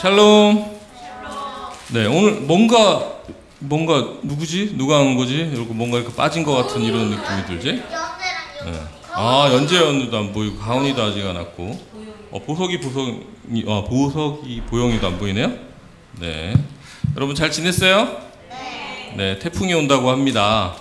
샬롬. 네, 오늘 뭔가 누구지? 누가 한 거지? 이러고 뭔가 이렇게 빠진 것 같은 이런 느낌이 들지? 네. 아, 연재연우도 안 보이고 가온이도 아직 안 왔고, 보석이 보영이도 안 보이네요. 네, 여러분 잘 지냈어요? 네, 태풍이 온다고 합니다.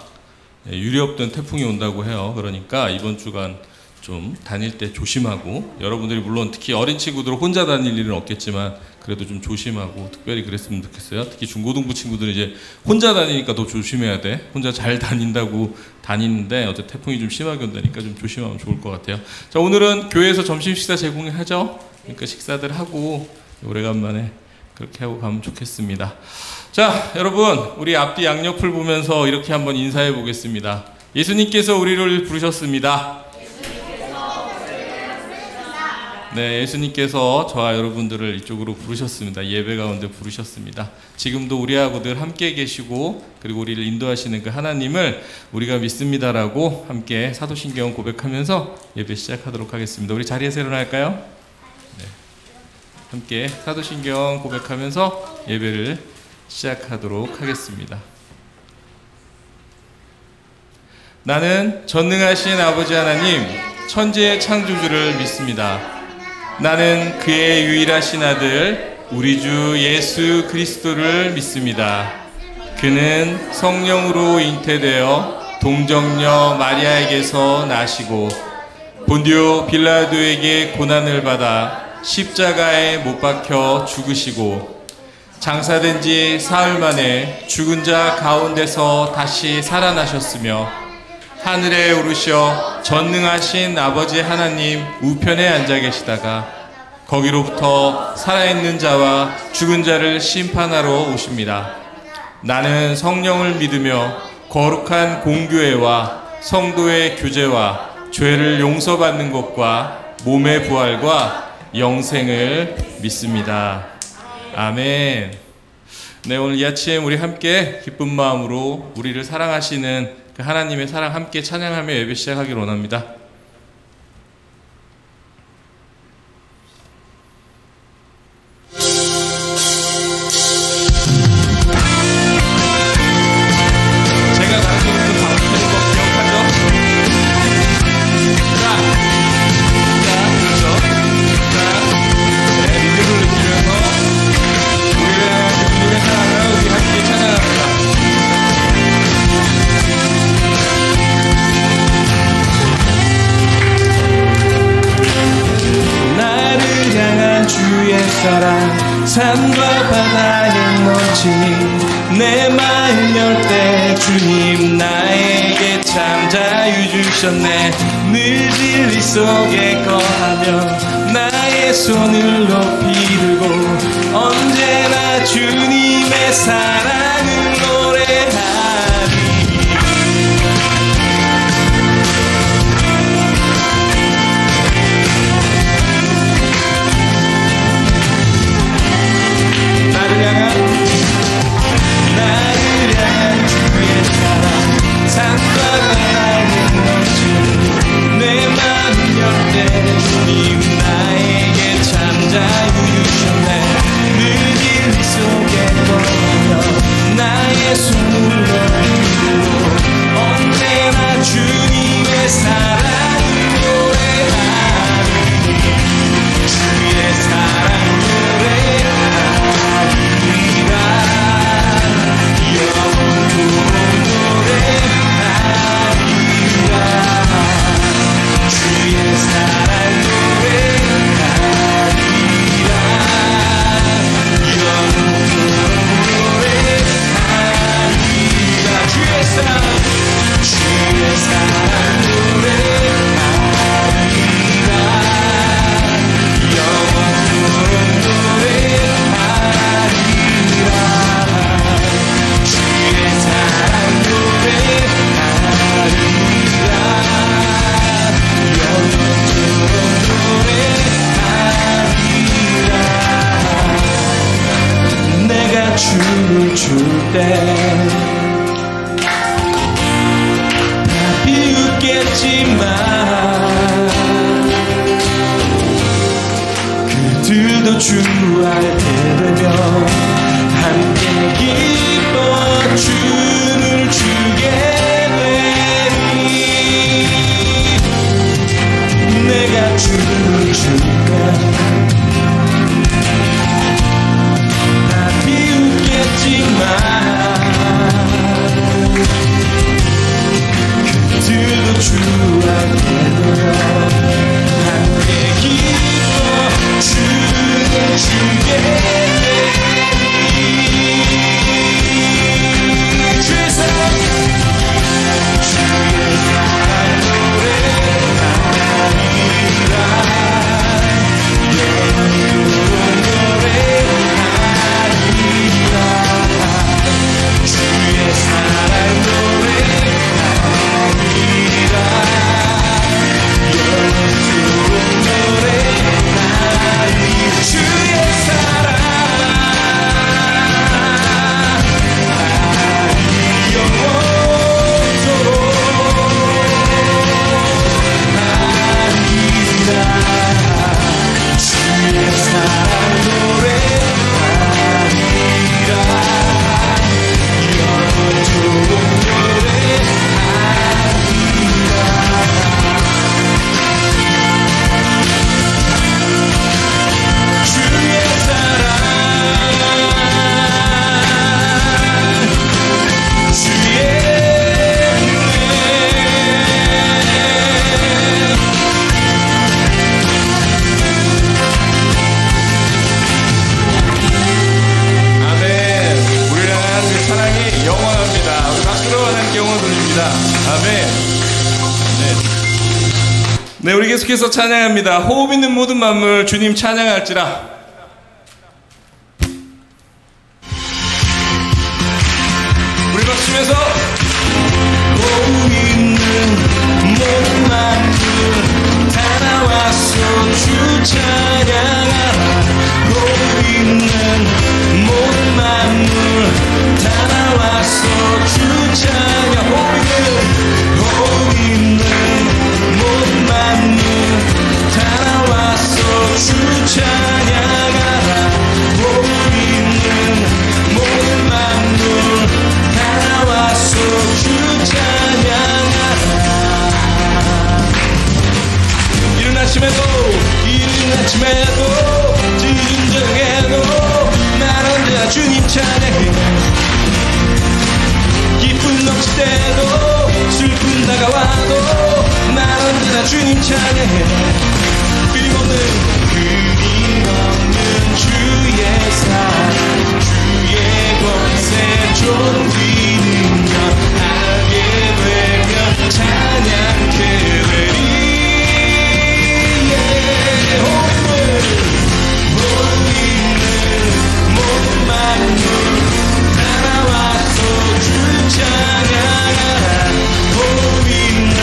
네, 유례 없던 태풍이 온다고 해요. 그러니까 이번 주간 좀 다닐 때 조심하고, 여러분들이 물론 특히 어린 친구들 혼자 다닐 일은 없겠지만 그래도 좀 조심하고 특별히 그랬으면 좋겠어요. 특히 중고등부 친구들은 이제 혼자 다니니까 더 조심해야 돼. 혼자 잘 다닌다고 다니는데 어제 태풍이 좀 심하게 온다니까 좀 조심하면 좋을 것 같아요. 자, 오늘은 교회에서 점심 식사 제공하죠. 그러니까 식사들 하고 오래간만에 그렇게 하고 가면 좋겠습니다. 자, 여러분, 우리 앞뒤 양옆을 보면서 이렇게 한번 인사해 보겠습니다. 예수님께서 우리를 부르셨습니다. 네, 예수님께서 저와 여러분들을 이쪽으로 부르셨습니다. 예배 가운데 부르셨습니다. 지금도 우리하고 늘 함께 계시고, 그리고 우리를 인도하시는 그 하나님을 우리가 믿습니다라고 함께 사도신경 고백하면서 예배 시작하도록 하겠습니다. 우리 자리에서 일어날까요? 네, 함께 사도신경 고백하면서 예배를 시작하도록 하겠습니다. 나는 전능하신 아버지 하나님, 천지의 창조주를 믿습니다. 나는 그의 유일하신 아들 우리 주 예수 그리스도를 믿습니다. 그는 성령으로 잉태되어 동정녀 마리아에게서 나시고 본디오 빌라도에게 고난을 받아 십자가에 못 박혀 죽으시고 장사된 지 사흘 만에 죽은 자 가운데서 다시 살아나셨으며 하늘에 오르셔 전능하신 아버지 하나님 우편에 앉아 계시다가 거기로부터 살아있는 자와 죽은 자를 심판하러 오십니다. 나는 성령을 믿으며 거룩한 공교회와 성도의 교제와 죄를 용서받는 것과 몸의 부활과 영생을 믿습니다. 아멘. 네, 오늘 이 아침 우리 함께 기쁜 마음으로 우리를 사랑하시는 그 하나님의 사랑 함께 찬양하며 예배 시작하기를 원합니다. 제가 가르쳐준 그 방법인 거 기억하죠? 자, 네, 리듬을 느끼면서 우리를 향한 주님의 사랑을 우리 함께 찬양합니다. 주의 사랑 산과 바다에 넘치니 내 마음 열 때 주님 나에게 참 자유 주셨네. 늘 진리 속에 거하며 나의 손을 높이 들고 언제나 주님의 사랑을 노래하리. 나를 향한 주의 사랑 산과 바다에 넘치니 내 맘 열 때 주님 나에게 참 자유 주셨네. 늘 진리 속에 거하며 나의 손을 들고 언제나 주님의 사랑을 노래하리. 주의 사랑 노래하리. 주의 사랑 춤을 출 때 다 비웃겠지만 그들도 주와 되면 함께 기뻐 춤을 추게 되니 내가 춤을 출까 다 비웃겠지만 그들도 주와 되면 함께 기뻐 춤을 추게 주의 사랑 노래하리라 영원토록 노래하리라 주의 사랑 노래하리라 영원토록 노래하리라 주의 사랑 네, 우리 계속해서 찬양합니다. 호흡 있는 모든 만물 주님 찬양할지라. 우리 박수면서 호흡 있는 모든 만물 다 나와서 주 찬양하라. 호흡 있는 모든 만물 다 나와서 주 찬양. 호흡 있는 모든 만물 다 나와서 주 찬양하라. 호흡 있는 모든 만물 다 나와서 주 찬양하라. 이른 아침에도 짖은 저녁에도 난 언제나 주님 찬양해. 기쁨 넘칠 때도 슬픔 다가와도 난 언제나 주님 찬양해. 끊임없는 주의 사랑 주의 권세 존귀 능력 알게 되면 찬양케 되리. 호흡 있는 모든 만물 다 나와서 주 찬양하라. 호흡 있는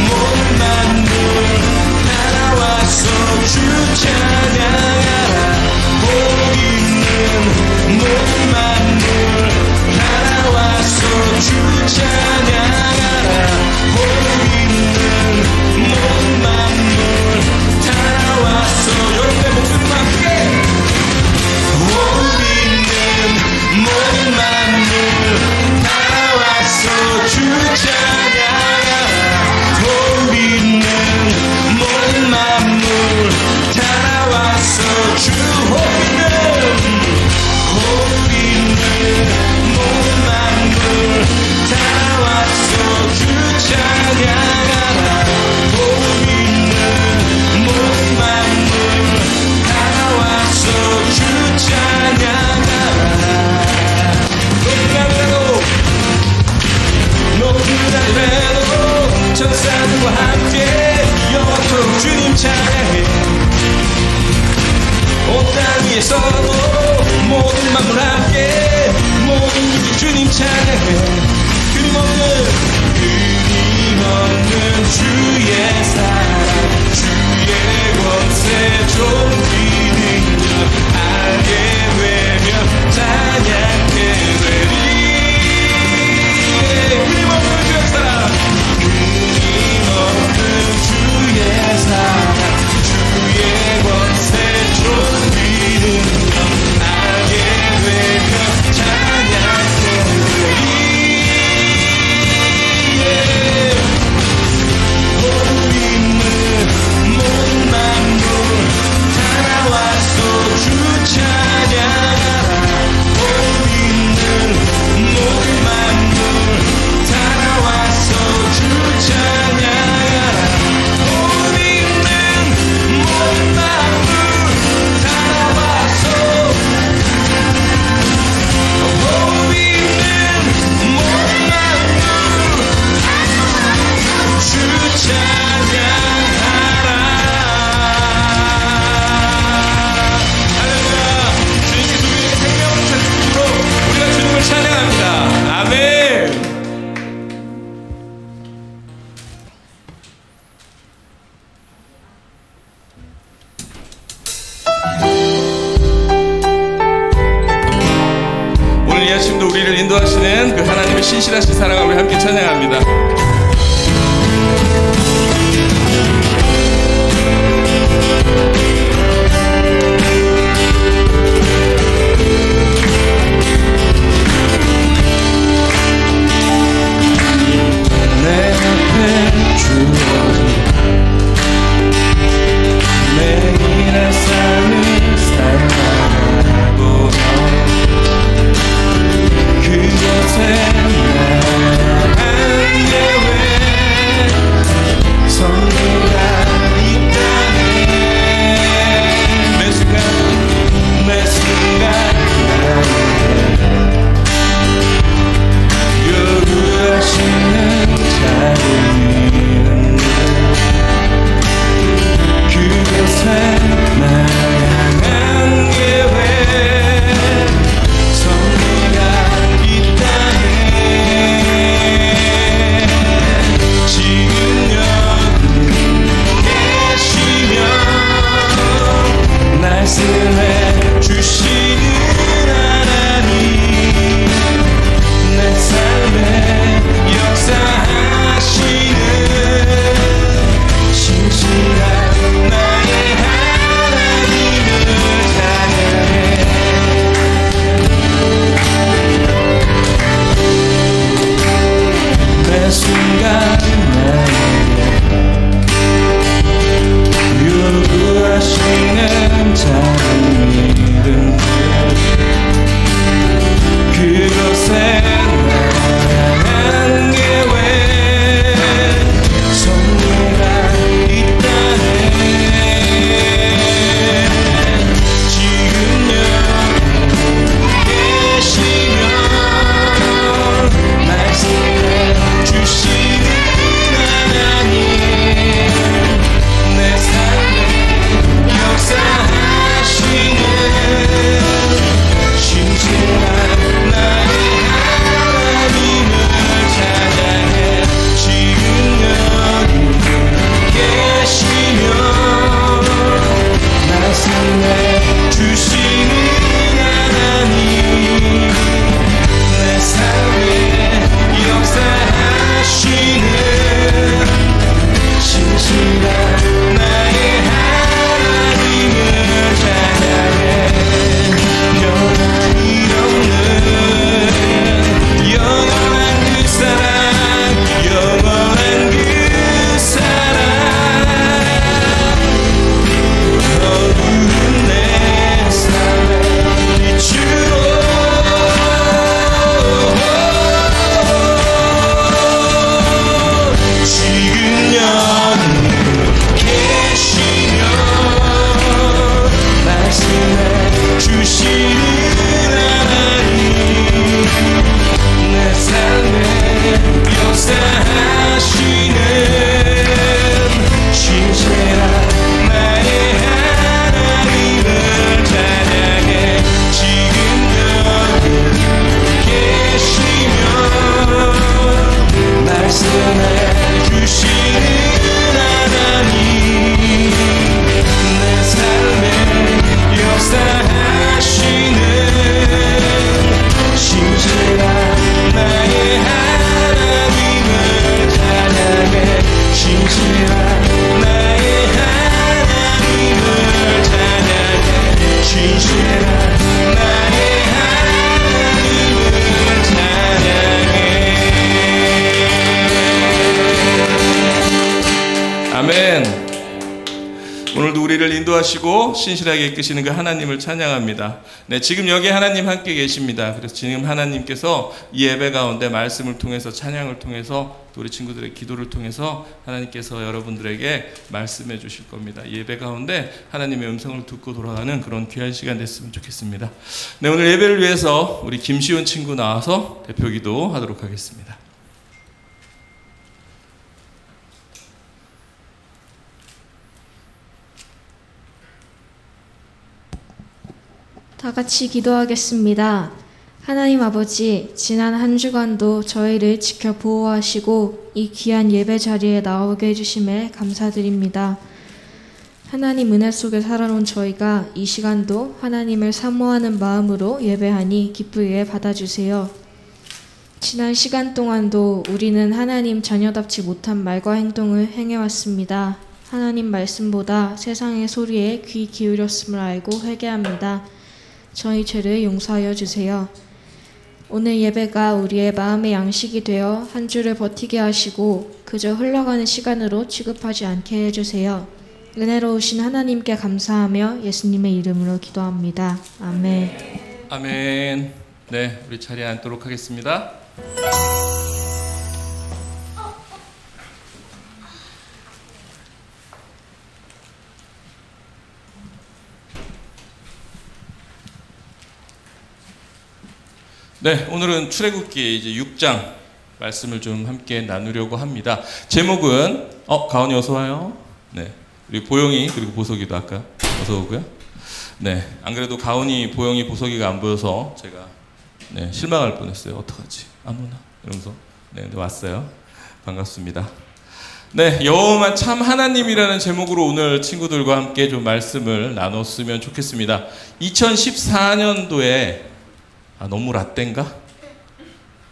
모든 만물 다 나와서 주 찬양하라. 호흡 있는 모든 만물 다 나와서 주 찬양하라. 호흡 있는 모든 만물 다 나와서 여러분의 목소리와 함께 호흡 있는 모든 만물 다 나와서 주 찬양하라. 호흡 있는 모든 만물 다 나와서 주 호흡 있는 모든 만물 다 나와서 주 찬양하라. 호흡 있는 모든 만물 다 나와서 주 찬양하라. 높은 하늘에도 천사들과 함께 영원토록 주님 찬양해. 온 땅 위에서도 모든 만물 함께 모든 우주 주님 찬양해. 끊임없는 주의 사랑 주의 권세 존귀 능력 알게 되면 찬양케 되리. 끊임없는 주의 사랑 끊임없는 주의 사랑 주의 권세 존귀 우리를 인도하시는 그 하나님의 신실하신 사랑을 우리 함께 찬양합니다. 내 앞에 주어진 매일 일상을 살아가고 그곳에 나의 예외 성리가 있다네. 매 순간 요구하시는 자리는 그곳에 나향한 예외 성리가 있다네. 지금 여기 계시며 말씀해 주시는 하나님 내 삶에 역사하시는 신실한 나의 하나님을 찬양해. 매 순간 나에게 요구하시는 작은 일은 그곳에 나향한 예외 성리가 있다네. 지금 여기 계시며 말씀해 주시는 하나님 내 삶에 역사하시는 신실한 나의 하나님을 찬양해. 지금 여기 계시며 말씀해 주시는 하나님 내 삶에 역사하시는 신실한 나의 하나님을 찬양해. 변함이 없는 영원한 그 사랑 영원한 그 사랑 어두운 내 삶의 빛으로 지금 여기 계시며 말씀해 주시는 하나님 내 삶에 역사하시는 신실한 나의 하나님을 찬양해. 지금 여기 계시며 말씀해 주시는 하나님 내 삶에 역사하시는 신실한 나의 하나님을 찬양해. 신실한 나의 하나님을 찬양해. 신실한 나의 하나님을 찬양해. 아멘. 오늘도 우리를 인도하시고 신실하게 이끄시는 그 하나님을 찬양합니다. 네, 지금 여기 하나님 함께 계십니다. 그래서 지금 하나님께서 이 예배 가운데 말씀을 통해서 찬양을 통해서 또 우리 친구들의 기도를 통해서 하나님께서 여러분들에게 말씀해 주실 겁니다. 이 예배 가운데 하나님의 음성을 듣고 돌아가는 그런 귀한 시간 됐으면 좋겠습니다. 네, 오늘 예배를 위해서 우리 김시훈 친구 나와서 대표 기도하도록 하겠습니다. 다 같이 기도하겠습니다. 하나님 아버지, 지난 한 주간도 저희를 지켜 보호하시고 이 귀한 예배 자리에 나오게 해주심에 감사드립니다. 하나님 은혜 속에 살아온 저희가 이 시간도 하나님을 사모하는 마음으로 예배하니 기쁘게 받아주세요. 지난 시간 동안도 우리는 하나님 자녀답지 못한 말과 행동을 행해왔습니다. 하나님 말씀보다 세상의 소리에 귀 기울였음을 알고 회개합니다. 저희 죄를 용서하여 주세요. 오늘 예배가 우리의 마음의 양식이 되어 한 주를 버티게 하시고 그저 흘러가는 시간으로 취급하지 않게 해주세요. 은혜로우신 하나님께 감사하며 예수님의 이름으로 기도합니다. 아멘. 아멘. 네, 우리 자리에 앉도록 하겠습니다. 네, 오늘은 출애굽기 이제 6장 말씀을 좀 함께 나누려고 합니다. 제목은 가온이 어서 와요. 네, 우리 보영이 그리고 보석이도 아까 어서 오고요. 네, 안 그래도 가온이, 보영이, 보석이가 안 보여서 제가 실망할 뻔했어요. 어떡하지? 안 오나? 이러면서 네, 왔어요. 반갑습니다. 네, 여호와만 참 하나님이라는 제목으로 오늘 친구들과 함께 좀 말씀을 나눴으면 좋겠습니다. 2014년도에 너무 라떼인가?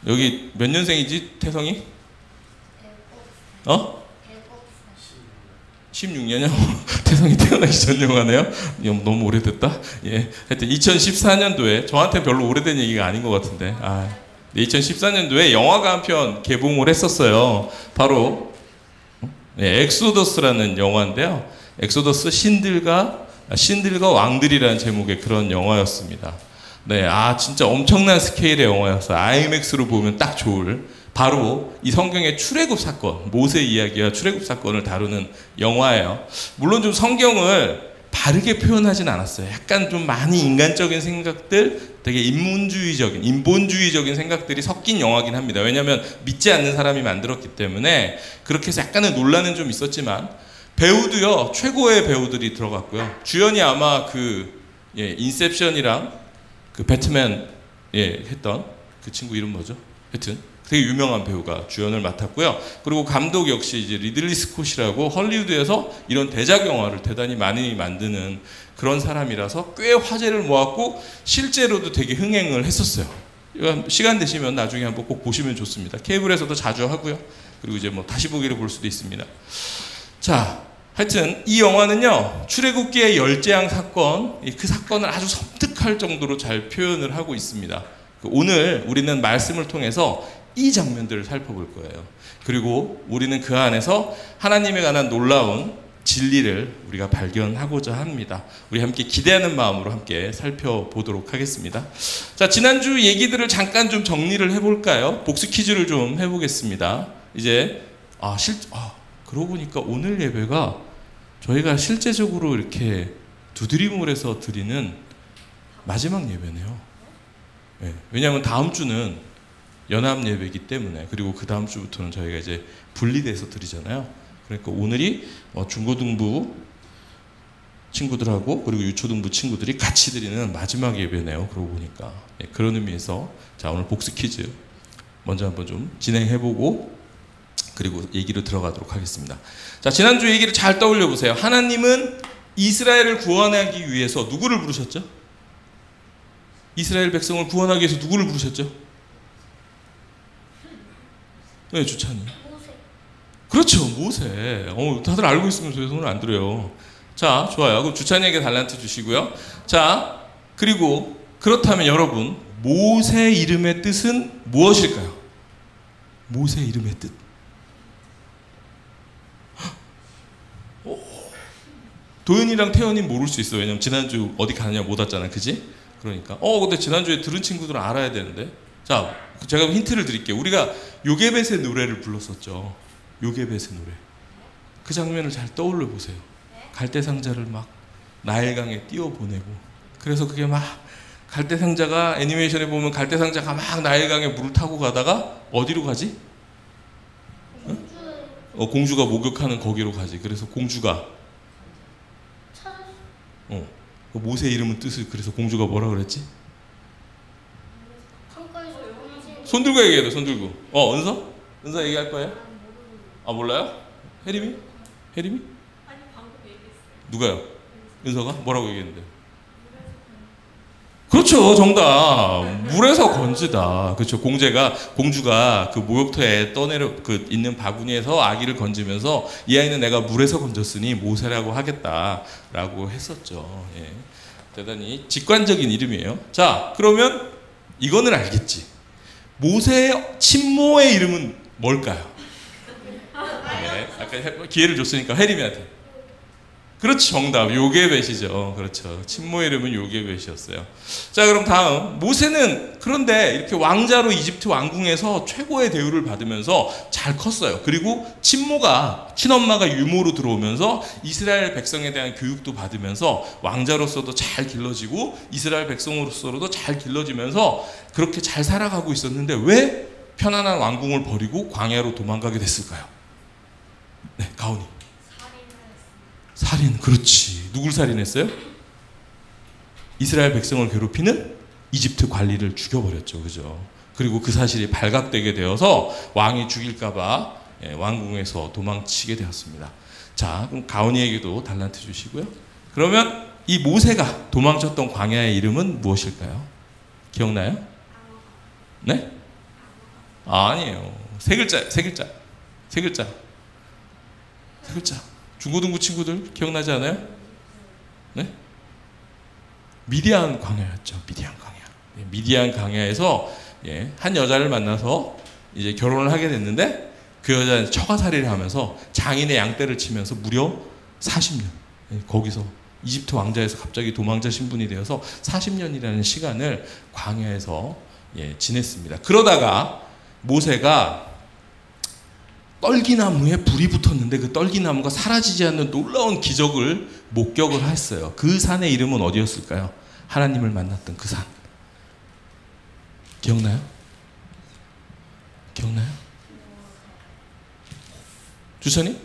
여기 몇 년생이지? 태성이? 16년이요? 태성이 태어나기 전 영화네요? 너무 오래됐다? 예. 하여튼 2014년도에, 저한테 별로 오래된 얘기가 아닌 것 같은데, 2014년도에 영화가 한 편 개봉을 했었어요. 바로, 엑소더스라는 영화인데요. 엑소더스 신들과 왕들이라는 제목의 그런 영화였습니다. 네, 진짜 엄청난 스케일의 영화였어요. 아이맥스로 보면 딱 좋을. 바로 이 성경의 출애굽 사건, 모세 이야기와 출애굽 사건을 다루는 영화예요. 물론 좀 성경을 바르게 표현하진 않았어요. 약간 좀 많이 인간적인 생각들, 되게 인본주의적인 생각들이 섞인 영화긴 합니다. 왜냐하면 믿지 않는 사람이 만들었기 때문에 그렇게 해서 약간의 논란은 좀 있었지만, 배우도요, 최고의 배우들이 들어갔고요. 주연이 아마 인셉션이랑 배트맨 했던 그 친구 이름 뭐죠? 하여튼 되게 유명한 배우가 주연을 맡았고요. 그리고 감독 역시 이제 리들리 스콧이라고 헐리우드에서 이런 대작 영화를 대단히 많이 만드는 그런 사람이라서 꽤 화제를 모았고 실제로도 되게 흥행을 했었어요. 시간 되시면 나중에 한번 꼭 보시면 좋습니다. 케이블에서도 자주 하고요. 그리고 이제 다시 보기를 볼 수도 있습니다. 자, 하여튼 이 영화는요, 출애굽기의 열재앙 사건, 그 사건을 아주 섬뜩할 정도로 잘 표현을 하고 있습니다. 오늘 우리는 말씀을 통해서 이 장면들을 살펴볼 거예요. 그리고 우리는 그 안에서 하나님에 관한 놀라운 진리를 우리가 발견하고자 합니다. 우리 함께 기대하는 마음으로 함께 살펴보도록 하겠습니다. 자, 지난주 얘기들을 잠깐 좀 정리를 해볼까요? 복수 퀴즈를 좀 해보겠습니다. 이제 그러고 보니까 오늘 예배가 저희가 실제적으로 이렇게 두드림을해서 드리는 마지막 예배네요. 네, 왜냐하면 다음 주는 연합 예배이기 때문에, 그리고 그 다음 주부터는 저희가 이제 분리돼서 드리잖아요. 그러니까 오늘이 중고등부 친구들하고 그리고 유초등부 친구들이 같이 드리는 마지막 예배네요. 그러고 보니까 그런 의미에서 자, 오늘 복수 퀴즈 먼저 한번 좀 진행해보고 그리고 얘기로 들어가도록 하겠습니다. 자, 지난주 얘기를 잘 떠올려 보세요. 하나님은 이스라엘을 구원하기 위해서 누구를 부르셨죠? 이스라엘 백성을 구원하기 위해서 누구를 부르셨죠? 네, 주찬이. 모세. 그렇죠, 모세. 다들 알고 있으면서 왜 손을 안 들어요? 자, 좋아요. 그럼 주찬이에게 달란트 주시고요. 자, 그리고 그렇다면 여러분, 모세 이름의 뜻은 무엇일까요? 모세 이름의 뜻. 도윤이랑 태연이 모를 수 있어. 왜냐면 지난주 어디 가느냐 못 왔잖아, 그지? 그러니까 근데 지난주에 들은 친구들은 알아야 되는데. 자, 제가 힌트를 드릴게요. 우리가 요게벳의 노래를 불렀었죠. 요게벳의 노래. 그 장면을 잘 떠올려 보세요. 갈대상자를 막 나일강에 띄워보내고, 그래서 그게 막 갈대상자가, 애니메이션에 보면 갈대상자가 막 나일강에 물을 타고 가다가 어디로 가지? 공주가 목욕하는 거기로 가지. 그래서 공주가 모세 이름은 뜻을, 그래서 공주가 뭐라 그랬지? 손 들고 얘기해야 돼, 손 들고. 은서? 은서 얘기할 거예요? 몰라요? 혜림이? 혜림이? 아니, 방금 얘기했어요. 누가요? 은서가? 뭐라고 얘기했는데? 그렇죠. 그렇죠. 정답. 물에서 건지다. 그렇죠. 공주가 그 목욕터에 있는 바구니에서 아기를 건지면서 이 아이는 내가 물에서 건졌으니 모세라고 하겠다라고 했었죠. 예. 대단히 직관적인 이름이에요. 자, 그러면 이거는 알겠지. 모세의 친모의 이름은 뭘까요? 네, 아까 기회를 줬으니까 혜림이한테. 그렇죠. 정답. 요게벳이죠. 그렇죠. 친모 이름은 요게벳이었어요. 자, 그럼 다음. 모세는 그런데 이렇게 왕자로 이집트 왕궁에서 최고의 대우를 받으면서 잘 컸어요. 그리고 친엄마가 유모로 들어오면서 이스라엘 백성에 대한 교육도 받으면서 왕자로서도 잘 길러지고 이스라엘 백성으로서도 잘 길러지면서 그렇게 잘 살아가고 있었는데 왜 편안한 왕궁을 버리고 광야로 도망가게 됐을까요? 네, 가온이. 살인, 그렇지. 누굴 살인했어요? 이스라엘 백성을 괴롭히는 이집트 관리를 죽여버렸죠. 그죠? 그리고 그 사실이 발각되게 되어서 왕이 죽일까봐 왕궁에서 도망치게 되었습니다. 자, 그럼 가온이에게도 달란트 주시고요. 그러면 이 모세가 도망쳤던 광야의 이름은 무엇일까요? 기억나요? 네? 아니에요. 세 글자. 중고등부 친구들 기억나지 않아요? 네? 미디안 광야였죠. 미디안 광야에서 한 여자를 만나서 이제 결혼을 하게 됐는데 그 여자는 처가살이를 하면서 장인의 양떼를 치면서 무려 40년 거기서 이집트 왕자에서 갑자기 도망자 신분이 되어서 40년이라는 시간을 광야에서 지냈습니다. 그러다가 모세가 떨기나무에 불이 붙었는데 그 떨기나무가 사라지지 않는 놀라운 기적을 목격을 했어요. 그 산의 이름은 어디였을까요? 하나님을 만났던 그 산. 기억나요? 주선이?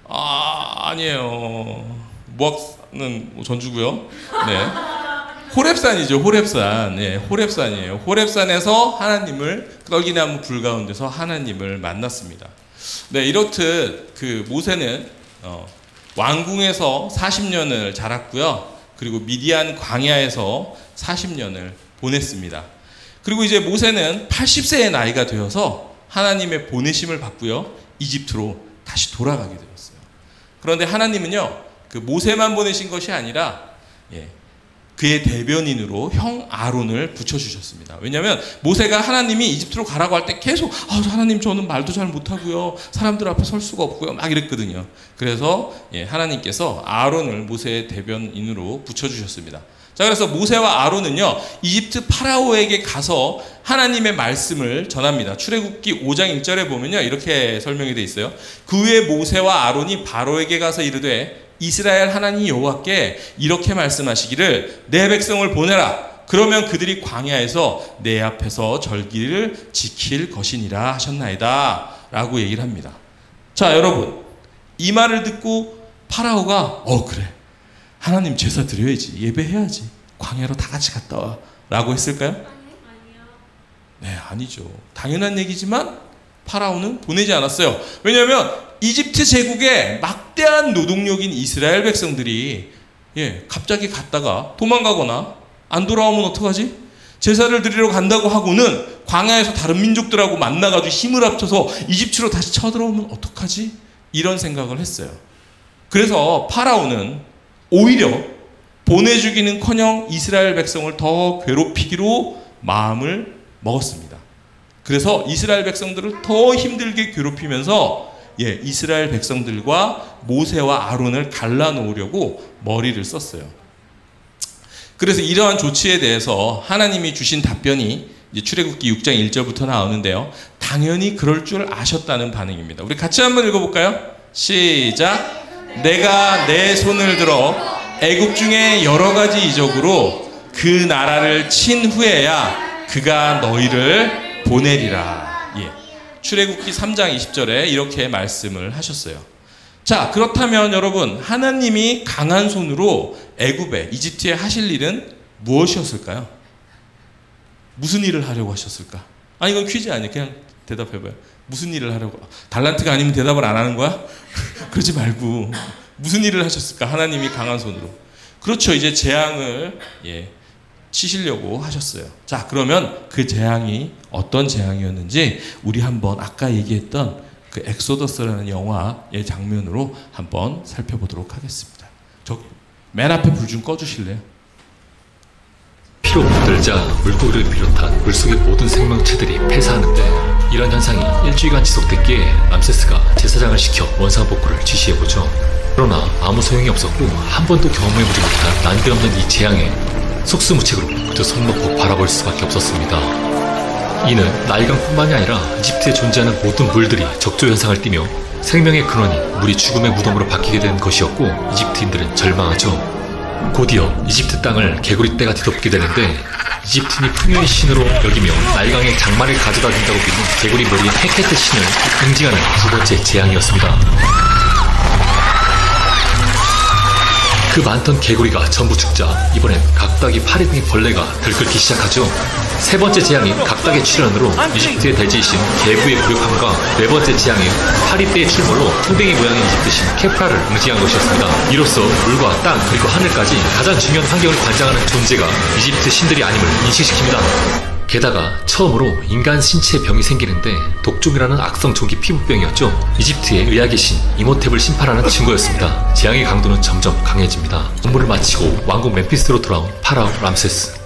아니에요. 모학산은 전주고요. 네. 호렙산이죠. 호렙산이에요. 호렙산에서 하나님을 떨기나무 불 가운데서 하나님을 만났습니다. 네, 이렇듯 그 모세는 왕궁에서 40년을 자랐고요. 그리고 미디안 광야에서 40년을 보냈습니다. 그리고 이제 모세는 80세의 나이가 되어서 하나님의 보내심을 받고요. 이집트로 다시 돌아가게 되었어요. 그런데 하나님은요, 그 모세만 보내신 것이 아니라 그의 대변인으로 형 아론을 붙여주셨습니다. 왜냐하면 모세가 하나님이 이집트로 가라고 할 때 계속 하나님 저는 말도 잘 못하고요. 사람들 앞에 설 수가 없고요. 막 이랬거든요. 그래서 하나님께서 아론을 모세의 대변인으로 붙여주셨습니다. 자, 그래서 모세와 아론은요, 이집트 파라오에게 가서 하나님의 말씀을 전합니다. 출애굽기 5장 1절에 보면요, 이렇게 설명이 되어 있어요. 그 후에 모세와 아론이 바로에게 가서 이르되 이스라엘 하나님 여호와께 이렇게 말씀하시기를 내 백성을 보내라. 그러면 그들이 광야에서 내 앞에서 절기를 지킬 것이니라 하셨나이다 라고 얘기를 합니다. 자, 여러분, 이 말을 듣고 파라오가 그래, 하나님 제사 드려야지, 예배해야지, 광야로 다 같이 갔다 와 라고 했을까요? 아니요. 네, 아니죠. 당연한 얘기지만 파라오는 보내지 않았어요. 왜냐하면 이집트 제국의 막대한 노동력인 이스라엘 백성들이 갑자기 갔다가 도망가거나 안 돌아오면 어떡하지? 제사를 드리러 간다고 하고는 광야에서 다른 민족들하고 만나가지고 힘을 합쳐서 이집트로 다시 쳐들어오면 어떡하지? 이런 생각을 했어요. 그래서 파라오는 오히려 보내주기는커녕 이스라엘 백성을 더 괴롭히기로 마음을 먹었습니다. 그래서 이스라엘 백성들을 더 힘들게 괴롭히면서 이스라엘 백성들과 모세와 아론을 갈라놓으려고 머리를 썼어요. 그래서 이러한 조치에 대해서 하나님이 주신 답변이 이제 출애굽기 6장 1절부터 나오는데요. 당연히 그럴 줄 아셨다는 반응입니다. 우리 같이 한번 읽어볼까요? 시작. 내가 내 손을 들어 애굽 중에 여러 가지 이적으로 그 나라를 친 후에야 그가 너희를 보내리라. 출애굽기 3장 20절에 이렇게 말씀을 하셨어요. 자, 그렇다면 여러분, 하나님이 강한 손으로 애굽에, 이집트에 하실 일은 무엇이었을까요? 무슨 일을 하려고 하셨을까? 이건 퀴즈 아니에요. 그냥 대답해봐요. 무슨 일을 하려고? 달란트가 아니면 대답을 안 하는 거야? 그러지 말고 무슨 일을 하셨을까? 하나님이 강한 손으로. 그렇죠. 이제 재앙을 치시려고 하셨어요. 자, 그러면 그 재앙이 어떤 재앙이었는지 우리 한번 아까 얘기했던 그 엑소더스라는 영화의 장면으로 한번 살펴보도록 하겠습니다. 저기 맨 앞에 불 좀 꺼주실래요? 피로 물들자 물고기를 비롯한 물속의 모든 생명체들이 폐사하는데, 이런 현상이 일주일간 지속됐기에 람세스가 제사장을 시켜 원상복구를 지시해보죠. 그러나 아무 소용이 없었고 한 번도 경험해보지 못한 난데없는 이 재앙에 속수무책으로 그저 손놓고 바라볼 수밖에 없었습니다. 이는 나일강뿐만이 아니라 이집트에 존재하는 모든 물들이 적조현상을 띠며 생명의 근원이 물이 죽음의 무덤으로 바뀌게 된 것이었고, 이집트인들은 절망하죠. 곧이어 이집트 땅을 개구리 떼가 뒤덮게 되는데, 이집트인이 풍요의 신으로 여기며 나일강의 장마를 가져다 준다고 믿는 개구리 머리의 헤케트 신을 응징하는 두 번째 재앙이었습니다. 그 많던 개구리가 전부 죽자 이번엔 각닭이 파리 등의 벌레가 들끓기 시작하죠. 세 번째 재앙이 각닭의 출현으로 이집트의 대지이신 개부의 부력함과 네 번째 재앙인 파리떼의 출몰로 풍뎅이 모양의 이집트신 케프라를 응징한 것이었습니다. 이로써 물과 땅 그리고 하늘까지 가장 중요한 환경을 관장하는 존재가 이집트 신들이 아님을 인식시킵니다. 게다가 처음으로 인간 신체에 병이 생기는데 독종이라는 악성 종기 피부병이었죠. 이집트의 의학의 신 이모탭을 심판하는 증거였습니다. 재앙의 강도는 점점 강해집니다. 업무를 마치고 왕국 멤피스로 돌아온 파라오 람세스.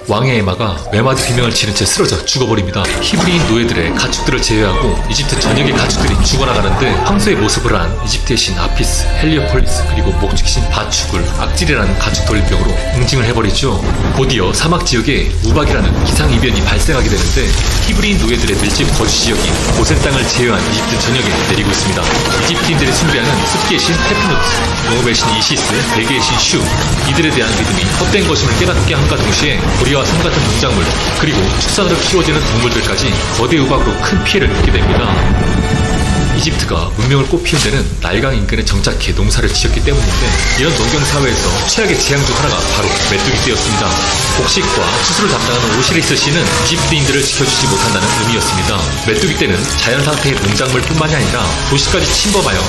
왕의 에마가 외마디 비명을 지른 채 쓰러져 죽어버립니다. 히브리인 노예들의 가축들을 제외하고 이집트 전역의 가축들이 죽어나가는데, 황소의 모습을 한 이집트의 신 아피스, 헬리오폴리스, 그리고 목축신 바축을 악질이라는 가축 돌림병으로 응징을 해버리죠. 곧이어 사막 지역에 우박이라는 기상이변이 발생하게 되는데, 히브리인 노예들의 밀집 거주 지역인 고센 땅을 제외한 이집트 전역에 내리고 있습니다. 이집트인들이 숭배하는 습기의 신 테프누트, 농업의 신 이시스, 베개의 신 슈, 이들에 대한 믿음이 헛된 것임을 깨닫게 함과 동시에 고리와 섬 같은 농작물, 그리고 축산으로 키워지는 동물들까지 거대 우박으로 큰 피해를 입게 됩니다. 이집트가 문명을 꽃피운 데는 나일강 인근에 정착해 농사를 지었기 때문인데, 이런 농경사회에서 최악의 재앙 중 하나가 바로 메뚜기 떼였습니다. 곡식과 추수를 담당하는 오시리스 씨는 이집트인들을 지켜주지 못한다는 의미였습니다. 메뚜기 떼는 자연상태의 농작물 뿐만이 아니라 도시까지 침범하여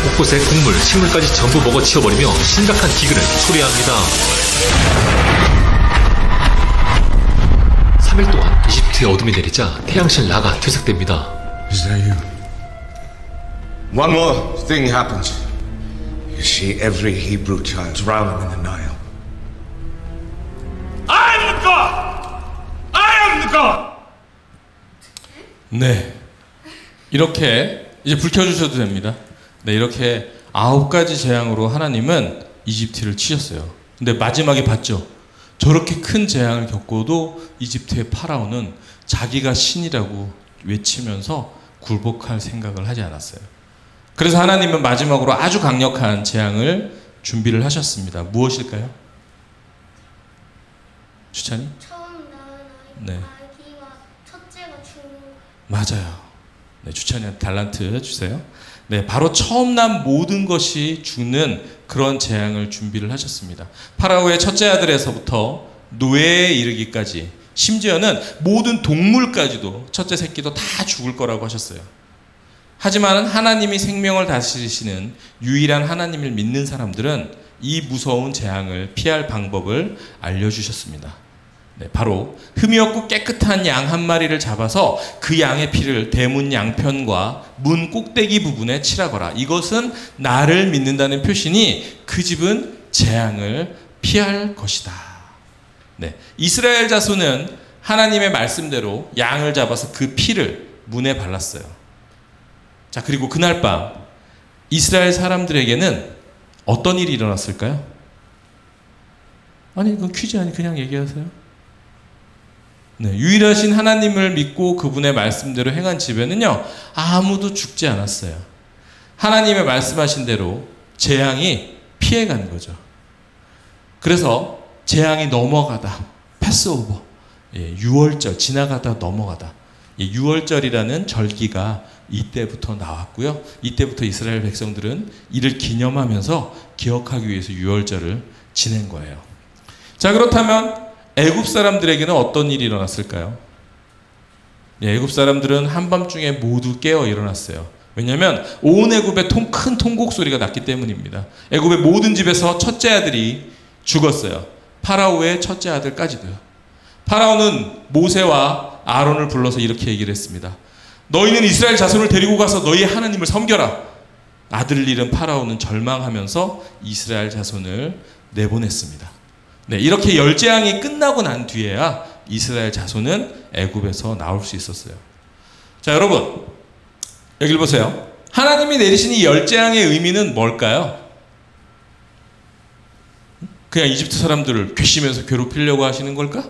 곳곳의 곡물, 식물까지 전부 먹어치워버리며 심각한 기근을 초래합니다. 3일 동안 이집트에 어둠이 내리자 태양신 라가 퇴색됩니다. Is that you? One more thing happens. You see every Hebrew child drowning in the Nile. I am the God! I am the God! 네, 이렇게 이제 불 켜주셔도 됩니다. 네, 이렇게 9가지 재앙으로 하나님은 이집트를 치셨어요. 근데 마지막에 봤죠? 저렇게 큰 재앙을 겪고도 이집트의 파라오는 자기가 신이라고 외치면서 굴복할 생각을 하지 않았어요. 그래서 하나님은 마지막으로 아주 강력한 재앙을 준비를 하셨습니다. 무엇일까요? 추찬이? 처음 낳은 네. 아기와 첫째가 죽는 거. 맞아요. 네, 추찬이한테 달란트 주세요. 네, 바로 처음 난 모든 것이 죽는 그런 재앙을 준비를 하셨습니다. 파라오의 첫째 아들에서부터 노예에 이르기까지, 심지어는 모든 동물까지도, 첫째 새끼도 다 죽을 거라고 하셨어요. 하지만 하나님이 생명을 다스리시는 유일한 하나님을 믿는 사람들은 이 무서운 재앙을 피할 방법을 알려주셨습니다. 네, 바로 흠이 없고 깨끗한 양 한 마리를 잡아서 그 양의 피를 대문 양편과 문 꼭대기 부분에 칠하거라. 이것은 나를 믿는다는 표시니 그 집은 재앙을 피할 것이다. 네, 이스라엘 자손은 하나님의 말씀대로 양을 잡아서 그 피를 문에 발랐어요. 자, 그리고 그날 밤 이스라엘 사람들에게는 어떤 일이 일어났을까요? 아니, 이건 퀴즈 아니, 그냥 얘기하세요. 네, 유일하신 하나님을 믿고 그분의 말씀대로 행한 집에는요, 아무도 죽지 않았어요. 하나님의 말씀하신 대로 재앙이 피해간 거죠. 그래서 재앙이 넘어가다, 패스오버, 유월절 지나가다 넘어가다, 유월절이라는 절기가 이때부터 나왔고요. 이때부터 이스라엘 백성들은 이를 기념하면서 기억하기 위해서 유월절을 지낸 거예요. 자, 그렇다면 애굽 사람들에게는 어떤 일이 일어났을까요? 애굽 사람들은 한밤중에 모두 깨어 일어났어요. 왜냐하면 온 애굽에 큰 통곡 소리가 났기 때문입니다. 애굽의 모든 집에서 첫째 아들이 죽었어요. 파라오의 첫째 아들까지도요. 파라오는 모세와 아론을 불러서 이렇게 얘기를 했습니다. 너희는 이스라엘 자손을 데리고 가서 너희의 하나님을 섬겨라. 아들을 잃은 파라오는 절망하면서 이스라엘 자손을 내보냈습니다. 네, 이렇게 열재앙이 끝나고 난 뒤에야 이스라엘 자손은 애굽에서 나올 수 있었어요. 자, 여러분 여기를 보세요. 하나님이 내리신 이 열재앙의 의미는 뭘까요? 그냥 이집트 사람들을 괘씸해서 괴롭히려고 하시는 걸까?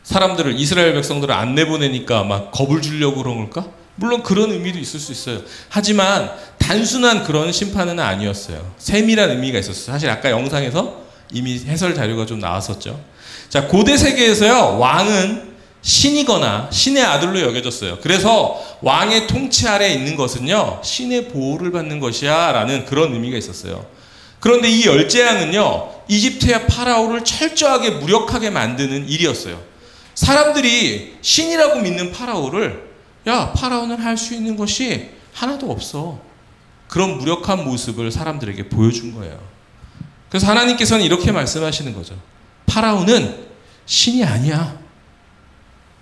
사람들을, 이스라엘 백성들을 안 내보내니까 막 겁을 주려고 그런 걸까? 물론 그런 의미도 있을 수 있어요. 하지만 단순한 그런 심판은 아니었어요. 세밀한 의미가 있었어요. 사실 아까 영상에서 이미 해설 자료가 좀 나왔었죠. 자, 고대 세계에서요, 왕은 신이거나 신의 아들로 여겨졌어요. 그래서 왕의 통치 아래에 있는 것은요, 신의 보호를 받는 것이야 라는 그런 의미가 있었어요. 그런데 이 열재앙은요, 이집트의 파라오를 철저하게 무력하게 만드는 일이었어요. 사람들이 신이라고 믿는 파라오를, 야, 파라오는 할 수 있는 것이 하나도 없어. 그런 무력한 모습을 사람들에게 보여준 거예요. 그래서 하나님께서는 이렇게 말씀하시는 거죠. 파라오는 신이 아니야.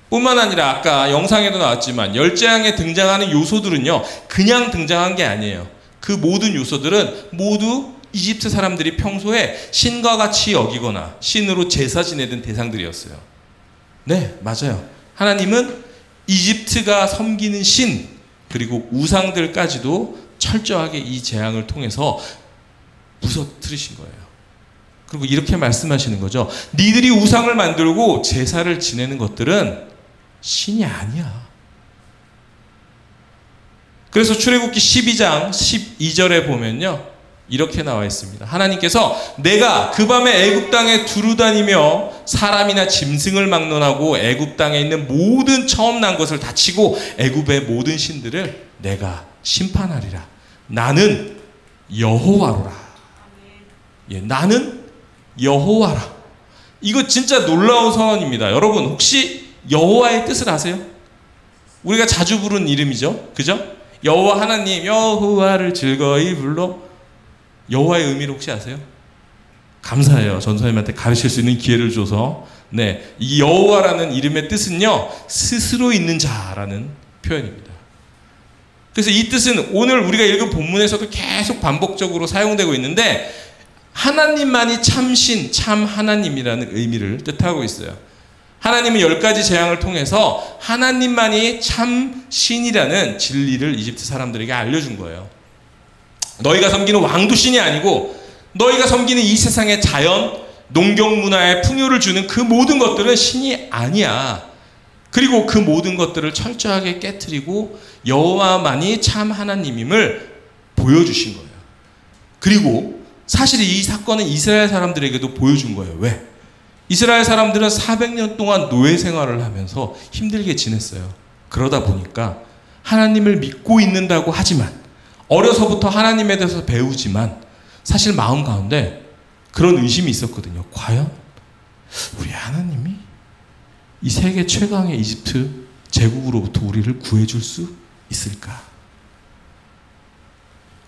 뿐만 아니라 아까 영상에도 나왔지만 열재앙에 등장하는 요소들은요, 그냥 등장한 게 아니에요. 그 모든 요소들은 모두 이집트 사람들이 평소에 신과 같이 여기거나 신으로 제사 지내던 대상들이었어요. 네, 맞아요. 하나님은 이집트가 섬기는 신 그리고 우상들까지도 철저하게 이 재앙을 통해서 부서뜨리신 거예요. 그리고 이렇게 말씀하시는 거죠. 니들이 우상을 만들고 제사를 지내는 것들은 신이 아니야. 그래서 출애굽기 12장 12절에 보면요, 이렇게 나와 있습니다. 하나님께서 내가 그 밤에 애굽 땅에 두루다니며 사람이나 짐승을 막론하고 애굽 땅에 있는 모든 처음 난 것을 다치고 애굽의 모든 신들을 내가 심판하리라. 나는 여호와로라. 예, 나는 여호와라. 이거 진짜 놀라운 선언입니다. 여러분 혹시 여호와의 뜻을 아세요? 우리가 자주 부르는 이름이죠. 그죠? 여호와 하나님, 여호와를 즐거이 불러. 여호와의 의미를 혹시 아세요? 감사해요. 전선생님한테 가르칠 수 있는 기회를 줘서. 네, 이 여호와라는 이름의 뜻은요, 스스로 있는 자라는 표현입니다. 그래서 이 뜻은 오늘 우리가 읽은 본문에서도 계속 반복적으로 사용되고 있는데 하나님만이 참신, 참 하나님이라는 의미를 뜻하고 있어요. 하나님은 10가지 재앙을 통해서 하나님만이 참 신이라는 진리를 이집트 사람들에게 알려준 거예요. 너희가 섬기는 왕도 신이 아니고 너희가 섬기는 이 세상의 자연, 농경 문화에 풍요를 주는 그 모든 것들은 신이 아니야. 그리고 그 모든 것들을 철저하게 깨트리고 여호와만이 참 하나님임을 보여주신 거예요. 그리고 사실 이 사건은 이스라엘 사람들에게도 보여준 거예요. 왜? 이스라엘 사람들은 400년 동안 노예 생활을 하면서 힘들게 지냈어요. 그러다 보니까 하나님을 믿고 있는다고 하지만 어려서부터 하나님에 대해서 배우지만 사실 마음 가운데 그런 의심이 있었거든요. 과연 우리 하나님이 이 세계 최강의 이집트 제국으로부터 우리를 구해줄 수 있을까?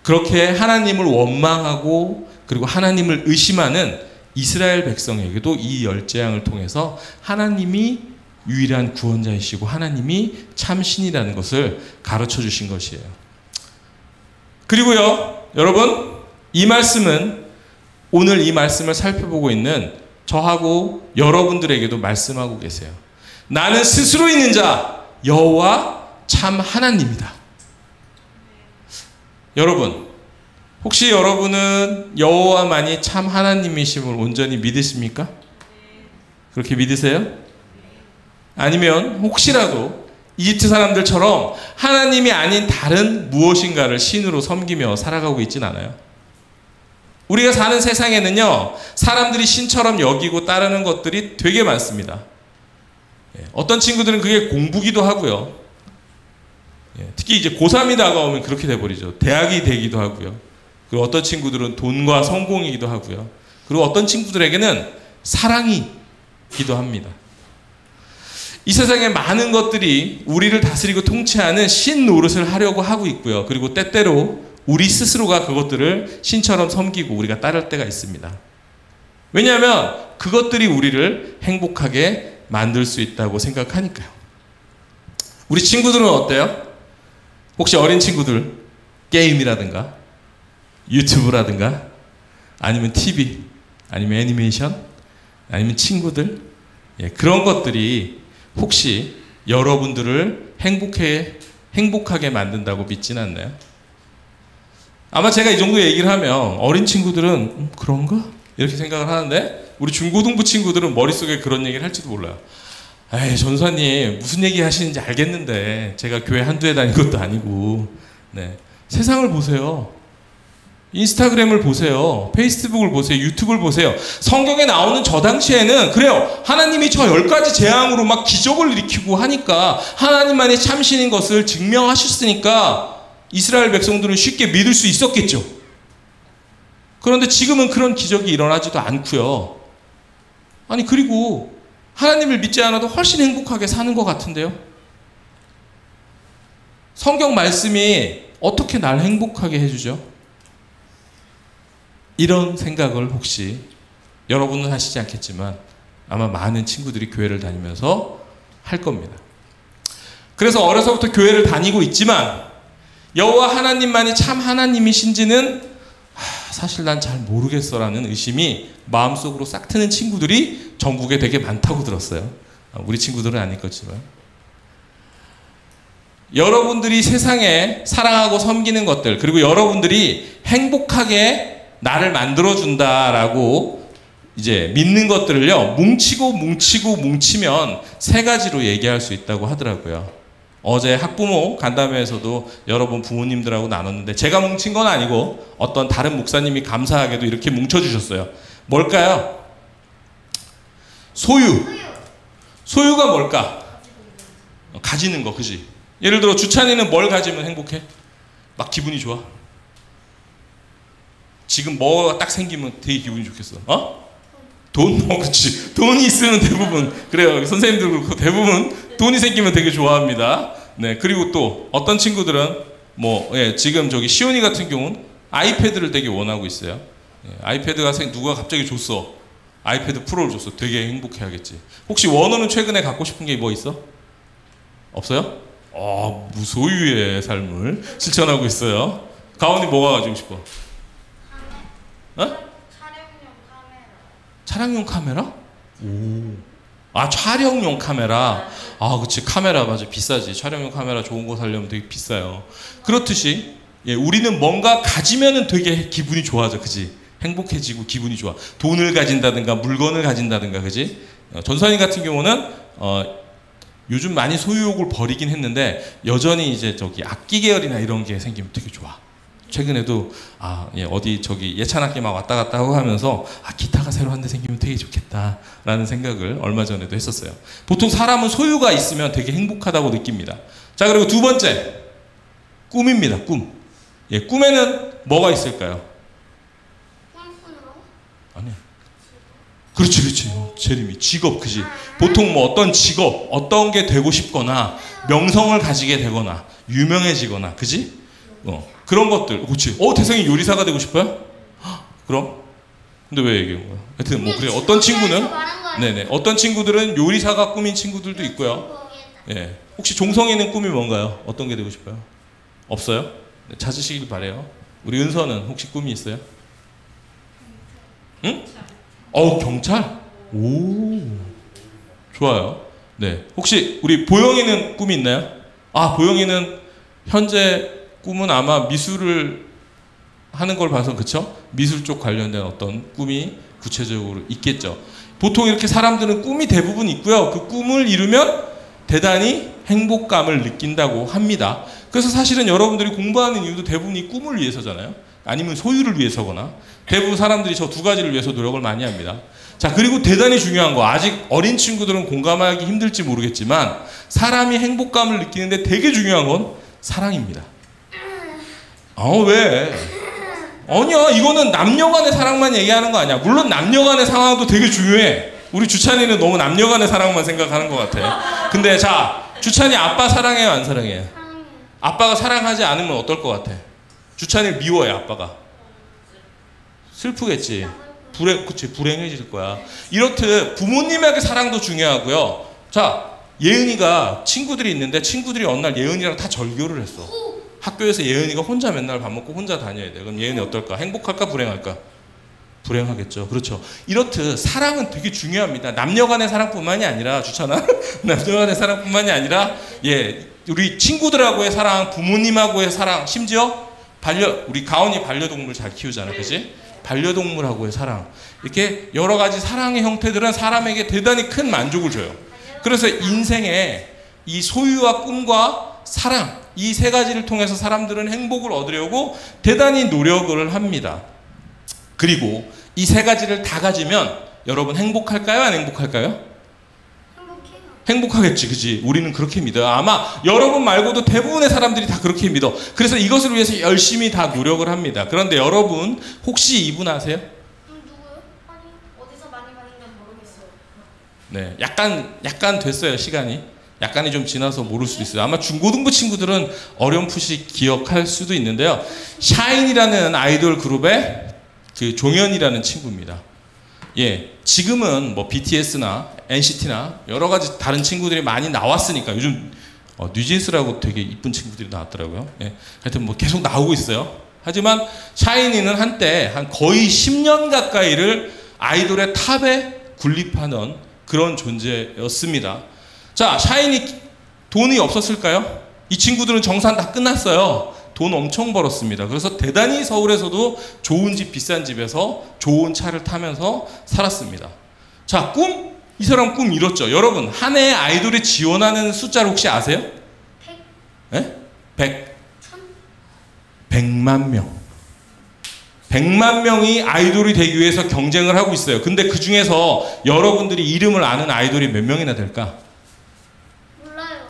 그렇게 하나님을 원망하고 그리고 하나님을 의심하는 이스라엘 백성에게도 이 열재앙을 통해서 하나님이 유일한 구원자이시고 하나님이 참신이라는 것을 가르쳐 주신 것이에요. 그리고요, 여러분, 이 말씀은 오늘 이 말씀을 살펴보고 있는 저하고 여러분들에게도 말씀하고 계세요. 나는 스스로 있는 자 여호와 참 하나님이다. 여러분, 혹시 여러분은 여호와만이 참 하나님이심을 온전히 믿으십니까? 그렇게 믿으세요? 아니면 혹시라도 이집트 사람들처럼 하나님이 아닌 다른 무엇인가를 신으로 섬기며 살아가고 있진 않아요? 우리가 사는 세상에는요, 사람들이 신처럼 여기고 따르는 것들이 되게 많습니다. 어떤 친구들은 그게 공부기도 하고요. 특히 이제 고3이 다가오면 그렇게 돼버리죠. 대학이 되기도 하고요. 그리고 어떤 친구들은 돈과 성공이기도 하고요. 그리고 어떤 친구들에게는 사랑이기도 합니다. 이 세상에 많은 것들이 우리를 다스리고 통치하는 신 노릇을 하려고 하고 있고요. 그리고 때때로 우리 스스로가 그것들을 신처럼 섬기고 우리가 따를 때가 있습니다. 왜냐하면 그것들이 우리를 행복하게 만들 수 있다고 생각하니까요. 우리 친구들은 어때요? 혹시 어린 친구들 게임이라든가 유튜브라든가 아니면 TV 아니면 애니메이션 아니면 친구들 그런 것들이 혹시 여러분들을 행복하게 만든다고 믿지는 않나요? 아마 제가 이 정도 얘기를 하면 어린 친구들은 그런가? 이렇게 생각을 하는데 우리 중고등부 친구들은 머릿속에 그런 얘기를 할지도 몰라요. 에이 전사님 무슨 얘기 하시는지 알겠는데 제가 교회 한두 해 다닌 것도 아니고 네. 세상을 보세요. 인스타그램을 보세요. 페이스북을 보세요. 유튜브를 보세요. 성경에 나오는 저 당시에는 그래요. 하나님이 저 10가지 재앙으로 막 기적을 일으키고 하니까 하나님만이 참신인 것을 증명하셨으니까 이스라엘 백성들은 쉽게 믿을 수 있었겠죠. 그런데 지금은 그런 기적이 일어나지도 않고요. 아니 그리고 하나님을 믿지 않아도 훨씬 행복하게 사는 것 같은데요. 성경 말씀이 어떻게 날 행복하게 해주죠? 이런 생각을 혹시 여러분은 하시지 않겠지만 아마 많은 친구들이 교회를 다니면서 할 겁니다. 그래서 어려서부터 교회를 다니고 있지만 여호와 하나님만이 참 하나님이신지는 사실 난 잘 모르겠어라는 의심이 마음속으로 싹 트는 친구들이 전국에 되게 많다고 들었어요. 우리 친구들은 아닐 거지만 여러분들이 세상에 사랑하고 섬기는 것들 그리고 여러분들이 행복하게 나를 만들어준다라고 이제 믿는 것들을요 뭉치면 세 가지로 얘기할 수 있다고 하더라고요. 어제 학부모 간담회에서도 여러분 부모님들하고 나눴는데 제가 뭉친 건 아니고 어떤 다른 목사님이 감사하게도 이렇게 뭉쳐주셨어요. 뭘까요? 소유가 뭘까? 가지는 거, 그지? 예를 들어 주찬이는 뭘 가지면 행복해? 막 기분이 좋아? 지금 뭐가 딱 생기면 되게 기분이 좋겠어. 돈? 그치. 돈이 있으면 대부분 그래요. 선생님들 그렇고 대부분 돈이 생기면 되게 좋아합니다. 네. 그리고 또 어떤 친구들은 지금 저기 시온이 같은 경우는 아이패드를 되게 원하고 있어요. 아이패드가 누가 갑자기 줬어. 아이패드 프로를 줬어. 되게 행복해하겠지. 혹시 원호는 최근에 갖고 싶은 게 뭐 있어? 없어요? 무소유의 삶을 실천하고 있어요. 가온이 뭐가 가지고 싶어? 촬영용 카메라? 촬영용 카메라. 그치. 카메라 맞아. 비싸지. 촬영용 카메라 좋은 거 사려면 되게 비싸요. 그렇듯이 우리는 뭔가 가지면은 되게 기분이 좋아져. 그치? 행복해지고 기분이 좋아. 돈을 가진다든가 물건을 가진다든가, 그치? 전선이 같은 경우는 요즘 많이 소유욕을 버리긴 했는데 여전히 이제 저기 악기 계열이나 이런 게 생기면 되게 좋아. 최근에도 어디 저기 예찬 악기 막 왔다 갔다 하고 하면서 기타가 새로 한 대 생기면 되게 좋겠다라는 생각을 얼마 전에도 했었어요. 보통 사람은 소유가 있으면 되게 행복하다고 느낍니다. 자, 그리고 두 번째 꿈입니다. 꿈. 꿈에는 뭐가 있을까요? 아니야. 그렇지. 재림이 직업, 그지? 보통 어떤 직업, 어떤 게 되고 싶거나 명성을 가지게 되거나 유명해지거나, 그지? 그런 것들. 그렇지. 태성이 요리사가 되고 싶어요? 그럼? 근데 왜 얘기한 거야? 하여튼 그래. 어떤 친구는 네네. 어떤 친구들은 요리사가 꿈인 친구들도 있고요. 혹시 종성이는 꿈이 뭔가요? 어떤 게 되고 싶어요? 없어요? 네, 찾으시길 바래요. 우리 은서는 혹시 꿈이 있어요? 응? 경찰? 좋아요. 네. 혹시 우리 보영이는 꿈이 있나요? 보영이는 현재 꿈은 아마 미술을 하는 걸 봐서 그쵸? 미술 쪽 관련된 어떤 꿈이 구체적으로 있겠죠. 보통 이렇게 사람들은 꿈이 대부분 있고요. 그 꿈을 이루면 대단히 행복감을 느낀다고 합니다. 그래서 사실은 여러분들이 공부하는 이유도 대부분 이 꿈을 위해서잖아요. 아니면 소유를 위해서거나 대부분 사람들이 저 두 가지를 위해서 노력을 많이 합니다. 자, 그리고 대단히 중요한 거, 아직 어린 친구들은 공감하기 힘들지 모르겠지만 사람이 행복감을 느끼는데 되게 중요한 건 사랑입니다. 왜? 아니야, 이거는 남녀간의 사랑만 얘기하는 거 아니야. 물론 남녀간의 상황도 되게 중요해. 우리 주찬이는 너무 남녀간의 사랑만 생각하는 것 같아. 근데 자, 주찬이 아빠 사랑해요, 안 사랑해요? 아빠가 사랑하지 않으면 어떨 것 같아? 주찬이를 미워해, 아빠가. 슬프겠지. 불행해질 거야. 이렇듯 부모님에게 사랑도 중요하고요. 자, 예은이가 친구들이 있는데 친구들이 어느 날 예은이랑 다 절교를 했어. 학교에서 예은이가 혼자 맨날 밥 먹고 혼자 다녀야 돼. 그럼 예은이 어떨까? 행복할까? 불행할까? 불행하겠죠. 그렇죠. 이렇듯 사랑은 되게 중요합니다. 남녀 간의 사랑뿐만이 아니라, 주찬아? 남녀 간의 사랑뿐만이 아니라, 우리 친구들하고의 사랑, 부모님하고의 사랑, 심지어 우리 가온이 반려동물 잘 키우잖아. 그지? 반려동물하고의 사랑. 이렇게 여러 가지 사랑의 형태들은 사람에게 대단히 큰 만족을 줘요. 그래서 인생에 이 소유와 꿈과 사랑, 이 세 가지를 통해서 사람들은 행복을 얻으려고 대단히 노력을 합니다. 그리고 이 세 가지를 다 가지면 여러분 행복할까요? 안 행복할까요? 행복해요. 행복하겠지, 그지? 우리는 그렇게 믿어요. 아마 여러분 말고도 대부분의 사람들이 다 그렇게 믿어. 그래서 이것을 위해서 열심히 다 노력을 합니다. 그런데 여러분 혹시 이분 아세요? 누구요? 아니, 어디서 많이 봤는지 모르겠어요. 네, 약간 됐어요, 시간이. 약간이 좀 지나서 모를 수도 있어요. 아마 중고등부 친구들은 어렴풋이 기억할 수도 있는데요. 샤인이라는 아이돌 그룹의 그 종현이라는 친구입니다. 예, 지금은 뭐 BTS나 NCT나 여러 가지 다른 친구들이 많이 나왔으니까 요즘 뉴진스라고 되게 이쁜 친구들이 나왔더라고요. 예, 하여튼 뭐 계속 나오고 있어요. 하지만 샤이니는 한때 한 거의 10년 가까이를 아이돌의 탑에 군립하는 그런 존재였습니다. 자, 샤이니 돈이 없었을까요? 이 친구들은 정산 다 끝났어요. 돈 엄청 벌었습니다. 그래서 대단히 서울에서도 좋은 집, 비싼 집에서 좋은 차를 타면서 살았습니다. 자, 꿈? 이 사람 꿈 이뤘죠. 여러분, 한 해에 아이돌이 지원하는 숫자를 혹시 아세요? 100? 예? 100만 명. 100만 명이 아이돌이 되기 위해서 경쟁을 하고 있어요. 근데 그 중에서 여러분들이 이름을 아는 아이돌이 몇 명이나 될까? 몰라요.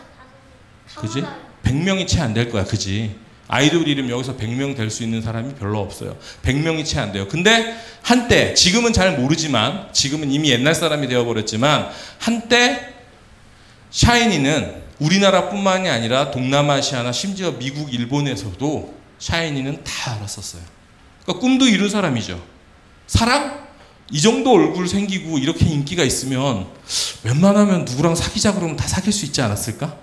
다 그지? 몰라요. 100명이 채 안 될 거야. 그지? 아이돌 이름 여기서 100명 될 수 있는 사람이 별로 없어요. 100명이 채 안 돼요. 근데 한때, 지금은 잘 모르지만, 지금은 이미 옛날 사람이 되어버렸지만, 한때 샤이니는 우리나라뿐만이 아니라 동남아시아나 심지어 미국, 일본에서도 샤이니는 다 알았었어요. 그러니까 꿈도 이룬 사람이죠. 사랑? 이 정도 얼굴 생기고 이렇게 인기가 있으면 웬만하면 누구랑 사귀자 그러면 다 사귈 수 있지 않았을까?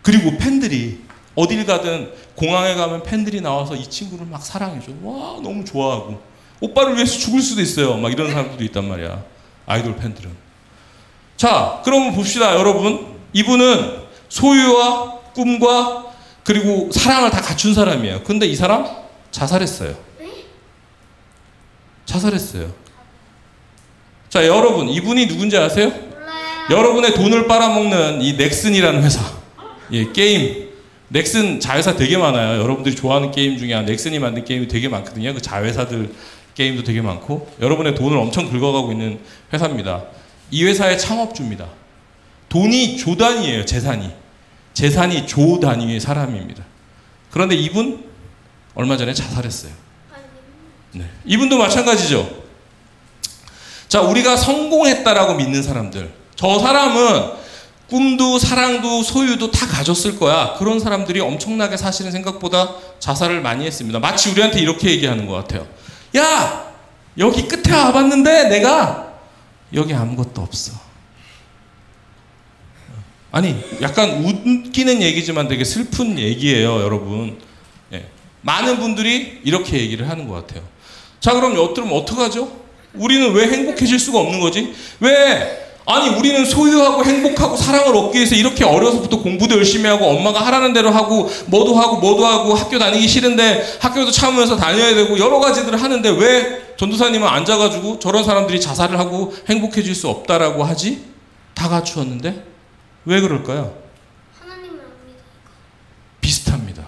그리고 팬들이 어딜 가든 공항에 가면 팬들이 나와서 이 친구를 막 사랑해줘. 와, 너무 좋아하고. 오빠를 위해서 죽을 수도 있어요. 막 이런 사람들도 있단 말이야. 아이돌 팬들은. 자, 그럼 봅시다, 여러분. 이분은 소유와 꿈과 그리고 사랑을 다 갖춘 사람이에요. 근데 이 사람 자살했어요. 자살했어요. 자, 여러분, 이분이 누군지 아세요? 몰라요. 여러분의 돈을 빨아먹는 이 넥슨이라는 회사. 예, 게임. 넥슨 자회사 되게 많아요. 여러분들이 좋아하는 게임 중에 넥슨이 만든 게임이 되게 많거든요. 그 자회사들 게임도 되게 많고 여러분의 돈을 엄청 긁어가고 있는 회사입니다. 이 회사의 창업주입니다. 돈이 조 단위예요. 재산이 조 단위의 사람입니다. 그런데 이분 얼마 전에 자살했어요. 네. 이분도 마찬가지죠. 자, 우리가 성공했다라고 믿는 사람들, 저 사람은 꿈도 사랑도 소유도 다 가졌을 거야. 그런 사람들이 엄청나게 사실은 생각보다 자살을 많이 했습니다. 마치 우리한테 이렇게 얘기하는 것 같아요. 야, 여기 끝에 와봤는데 내가 여기 아무것도 없어. 아니, 약간 웃기는 얘기지만 되게 슬픈 얘기예요, 여러분. 예. 많은 분들이 이렇게 얘기를 하는 것 같아요. 자, 그럼 어떡하죠? 우리는 왜 행복해질 수가 없는 거지? 아니, 우리는 소유하고 행복하고 사랑을 얻기 위해서 이렇게 어려서부터 공부도 열심히 하고 엄마가 하라는 대로 하고 뭐도 하고 학교 다니기 싫은데 학교도 참으면서 다녀야 되고 여러 가지들을 하는데 왜 전도사님은 앉아가지고 저런 사람들이 자살을 하고 행복해질 수 없다라고 하지? 다 갖추었는데? 왜 그럴까요? 하나님을 안 믿으니까. 비슷합니다.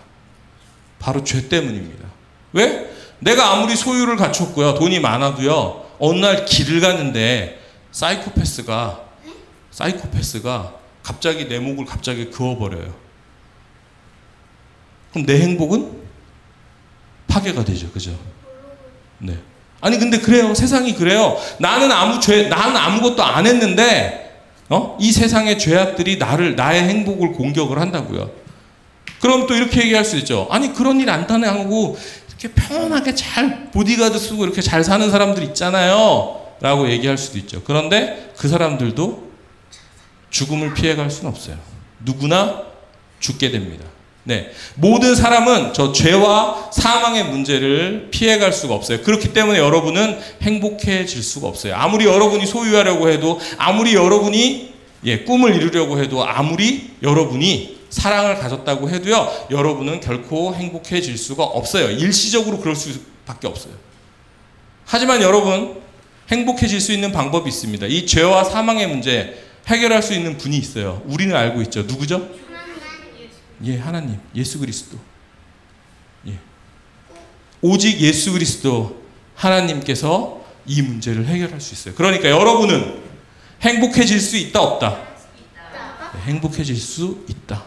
바로 죄 때문입니다. 왜? 내가 아무리 소유를 갖췄고요, 돈이 많아도요, 어느 날 길을 가는데 사이코패스가 갑자기 내 목을 갑자기 그어버려요. 그럼 내 행복은 파괴가 되죠. 그죠? 네. 아니, 근데 그래요. 세상이 그래요. 나는 아무것도 안 했는데, 이 세상의 죄악들이 나의 행복을 공격을 한다고요. 그럼 또 이렇게 얘기할 수 있죠. 아니, 그런 일 안 당하고 이렇게 편안하게 잘 보디가드 쓰고 이렇게 잘 사는 사람들 있잖아요 라고 얘기할 수도 있죠. 그런데 그 사람들도 죽음을 피해갈 수는 없어요. 누구나 죽게 됩니다. 네, 모든 사람은 저 죄와 사망의 문제를 피해갈 수가 없어요. 그렇기 때문에 여러분은 행복해질 수가 없어요. 아무리 여러분이 소유하려고 해도, 아무리 여러분이 꿈을 이루려고 해도, 아무리 여러분이 사랑을 가졌다고 해도요, 여러분은 결코 행복해질 수가 없어요. 일시적으로 그럴 수밖에 없어요. 하지만 여러분, 행복해질 수 있는 방법이 있습니다. 이 죄와 사망의 문제 해결할 수 있는 분이 있어요. 우리는 알고 있죠. 누구죠? 하나님, 예수 그리스도. 오직 예수 그리스도 하나님께서 이 문제를 해결할 수 있어요. 그러니까 여러분은 행복해질 수 있다, 없다? 행복해질 수 있다.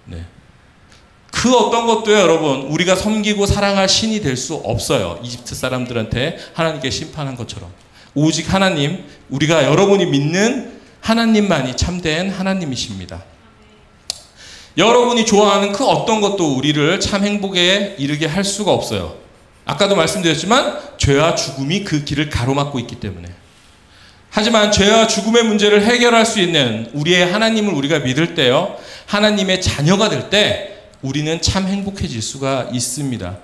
네. 그 어떤 것도요, 여러분, 우리가 섬기고 사랑할 신이 될 수 없어요. 이집트 사람들한테 하나님께 심판한 것처럼. 오직 하나님, 우리가 여러분이 믿는 하나님만이 참된 하나님이십니다. 여러분이 좋아하는 그 어떤 것도 우리를 참 행복에 이르게 할 수가 없어요. 아까도 말씀드렸지만 죄와 죽음이 그 길을 가로막고 있기 때문에. 하지만 죄와 죽음의 문제를 해결할 수 있는 우리의 하나님을 우리가 믿을 때요, 하나님의 자녀가 될 때 우리는 참 행복해질 수가 있습니다.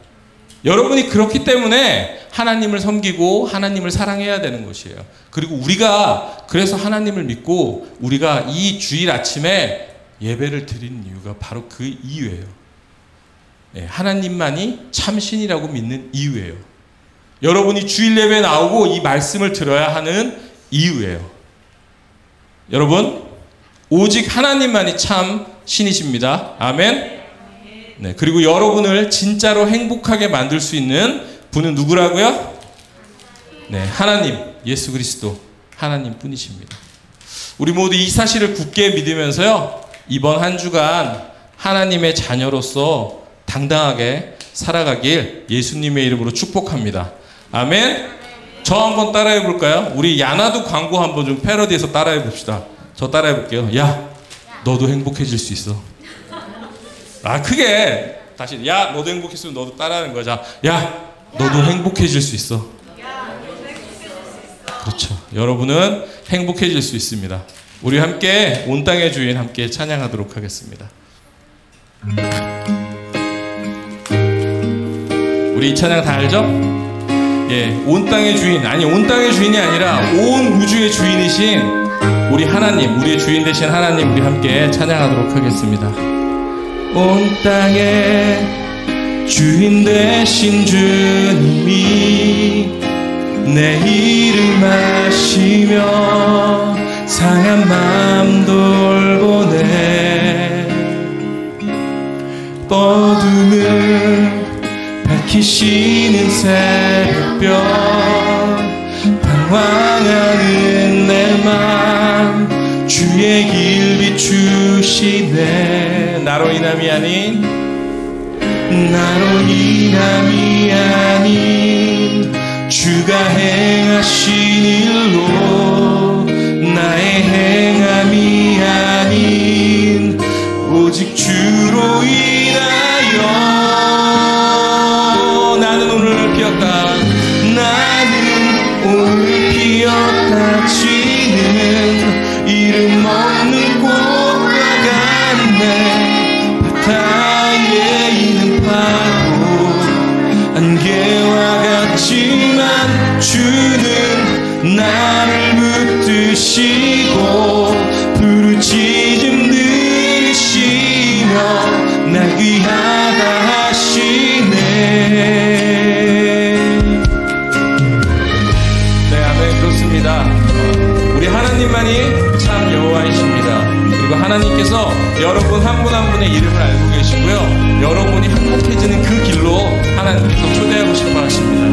여러분이 그렇기 때문에 하나님을 섬기고 하나님을 사랑해야 되는 것이에요. 그리고 우리가 그래서 하나님을 믿고 우리가 이 주일 아침에 예배를 드리는 이유가 바로 그 이유예요. 하나님만이 참신이라고 믿는 이유예요. 여러분이 주일 예배에 나오고 이 말씀을 들어야 하는 이유예요. 여러분, 오직 하나님만이 참 신이십니다. 아멘. 네, 그리고 여러분을 진짜로 행복하게 만들 수 있는 분은 누구라고요? 네, 하나님, 예수 그리스도 하나님 뿐이십니다. 우리 모두 이 사실을 굳게 믿으면서요, 이번 한 주간 하나님의 자녀로서 당당하게 살아가길 예수님의 이름으로 축복합니다. 아멘. 저 한번 따라해 볼까요? 우리 야나두 광고 한번 좀 패러디해서 따라해 봅시다. 저 따라해 볼게요. 야, 너도 행복해질 수 있어. 크게 다시, 야, 너도 행복했으면 너도 따라하는 거자. 야, 너도 행복해질 수 있어. 그렇죠. 여러분은 행복해질 수 있습니다. 우리 함께 온 땅의 주인 함께 찬양하도록 하겠습니다. 우리 이 찬양 다 알죠? 온 땅의 주인, 아니 온 땅의 주인이 아니라 온 우주의 주인이신 우리 하나님, 우리의 주인 되신 하나님, 우리 함께 찬양하도록 하겠습니다. 온 땅의 주인 되신 주님이 내 이름 아시며 상한 마음 돌보네. 어둠을 밝히시는 새벽별, 방황하는 내 맘 주의 길 비추시네. 나로 인함이 아닌, 나로 인함이 아닌 주가 행하신 일로, 나의 행함이 아닌 오직 주로 인하여. 나는 오늘 피었다, 나는 오늘 피었다. 지는 이름 없는 꽃과 같네. 바다에 있는 파도 안개와 같지만 주는 나를 붙드시고 부르짖음 들으시며 날 귀하다 하시네. 네, 아멘. 그렇습니다. 우리 하나님만이 참 여호와이십니다. 그리고 하나님께서 여러분 한 분 한 분의 이름을 알고 계시고요, 여러분이 행복해지는 그 길로 하나님께서 초대하고 싶어 하십니다.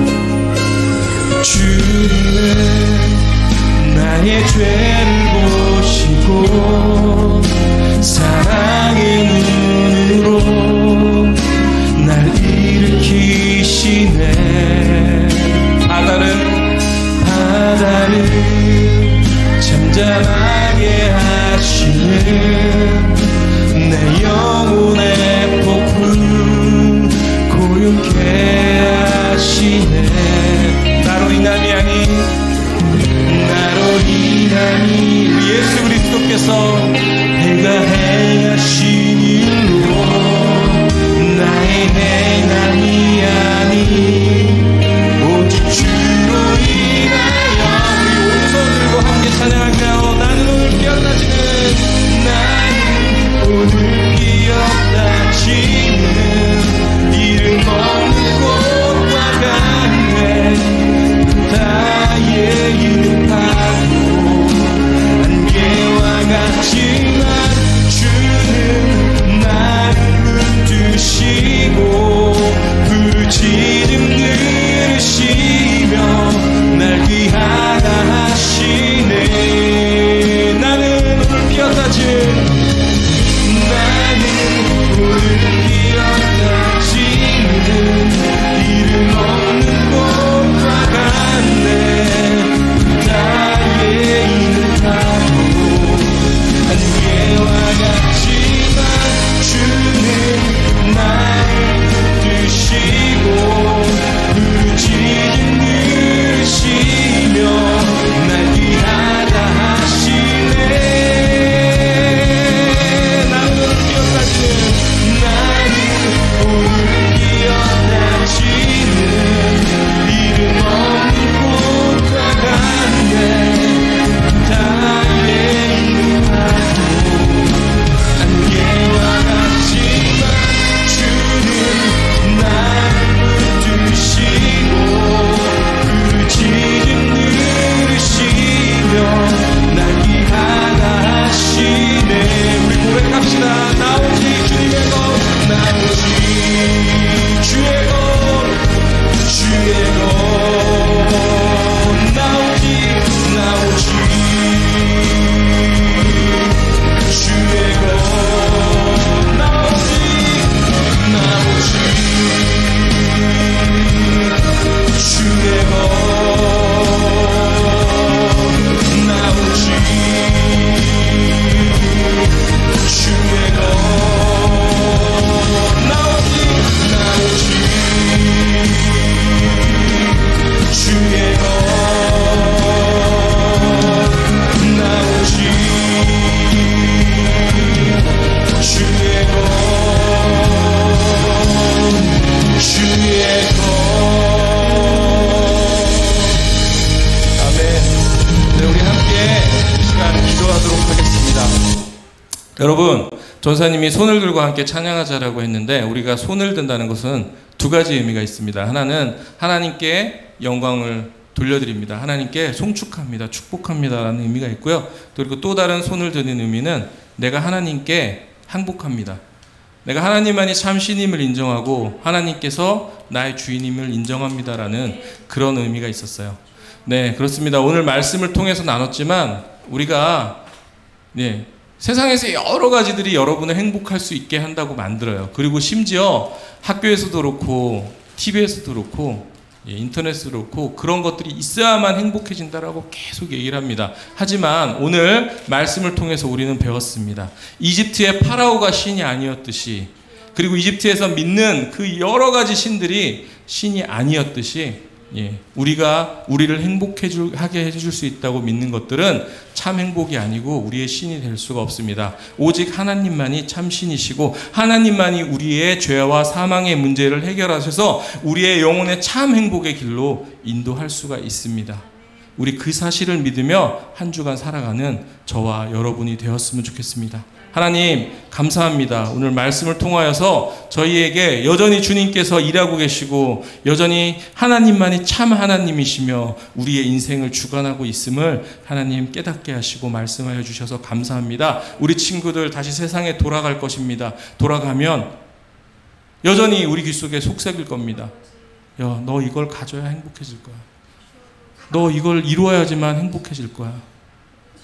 주님은 나의 죄를 보시고 사랑의 눈으로 날 일으키시네. 바다를 잠잠하게 하시는 내 영혼의 폭풍 고요케 네, 나로 인함이 아닌 나로 인함이 우리 예수 그리스도께서 내가 행하신 일로 나의 행함이 아닌 오직 주로 인하여 우리 오른손 들고 함께 찬양할까요? 나는 오늘 기억나지는 나는 오늘 기억나지는 이름 없는 곳과 같네 다의 이름하고 안개와 같지만 주는 나를 붙드시고 부르짖음 들으시며 날 귀하다 하시네 나는 오늘 기억나지는 나는 오늘 기억나지는 이름 없는 곳과 같네 나의 이름하고 안개와 같지만 주는 나를 붙드시고 부르짖음 들으시며 날 귀하다 하시네 나는 오늘 기억나지는 이름 없는 곳과 같네 다의 이름하고 안개와 같지만 주는 나를 붙드시고 부르짖음 들으시며 날 귀하다 하시네 우리 고백합시다 나 오직 주님의 것 나 오직 주의 것 주의 것 나 오직 주의 것 나 오직 주의 것 나 오직 주의 여러분, 전사님이 손을 들고 함께 찬양하자라고 했는데 우리가 손을 든다는 것은 두 가지 의미가 있습니다. 하나는 하나님께 영광을 돌려드립니다. 하나님께 송축합니다. 축복합니다라는 의미가 있고요. 그리고 또 다른 손을 드는 의미는 내가 하나님께 항복합니다. 내가 하나님만이 참 신임을 인정하고 하나님께서 나의 주인임을 인정합니다라는 그런 의미가 있었어요. 네, 그렇습니다. 오늘 말씀을 통해서 나눴지만 우리가 세상에서 여러 가지들이 여러분을 행복할 수 있게 한다고 만들어요. 그리고 심지어 학교에서도 그렇고 TV에서도 그렇고 인터넷으로 그렇고 그런 것들이 있어야만 행복해진다라고 계속 얘기를 합니다. 하지만 오늘 말씀을 통해서 우리는 배웠습니다. 이집트의 파라오가 신이 아니었듯이 그리고 이집트에서 믿는 그 여러 가지 신들이 신이 아니었듯이 우리가 우리를 행복하게 해줄 수 있다고 믿는 것들은 참 행복이 아니고 우리의 신이 될 수가 없습니다. 오직 하나님만이 참 신이시고 하나님만이 우리의 죄와 사망의 문제를 해결하셔서 우리의 영혼의 참 행복의 길로 인도할 수가 있습니다. 우리 그 사실을 믿으며 한 주간 살아가는 저와 여러분이 되었으면 좋겠습니다. 하나님 감사합니다. 오늘 말씀을 통하여서 저희에게 여전히 주님께서 일하고 계시고 여전히 하나님만이 참 하나님이시며 우리의 인생을 주관하고 있음을 하나님 깨닫게 하시고 말씀하여 주셔서 감사합니다. 우리 친구들 다시 세상에 돌아갈 것입니다. 돌아가면 여전히 우리 귀 속에 속삭일 겁니다. 야, 너 이걸 가져야 행복해질 거야. 너 이걸 이루어야지만 행복해질 거야.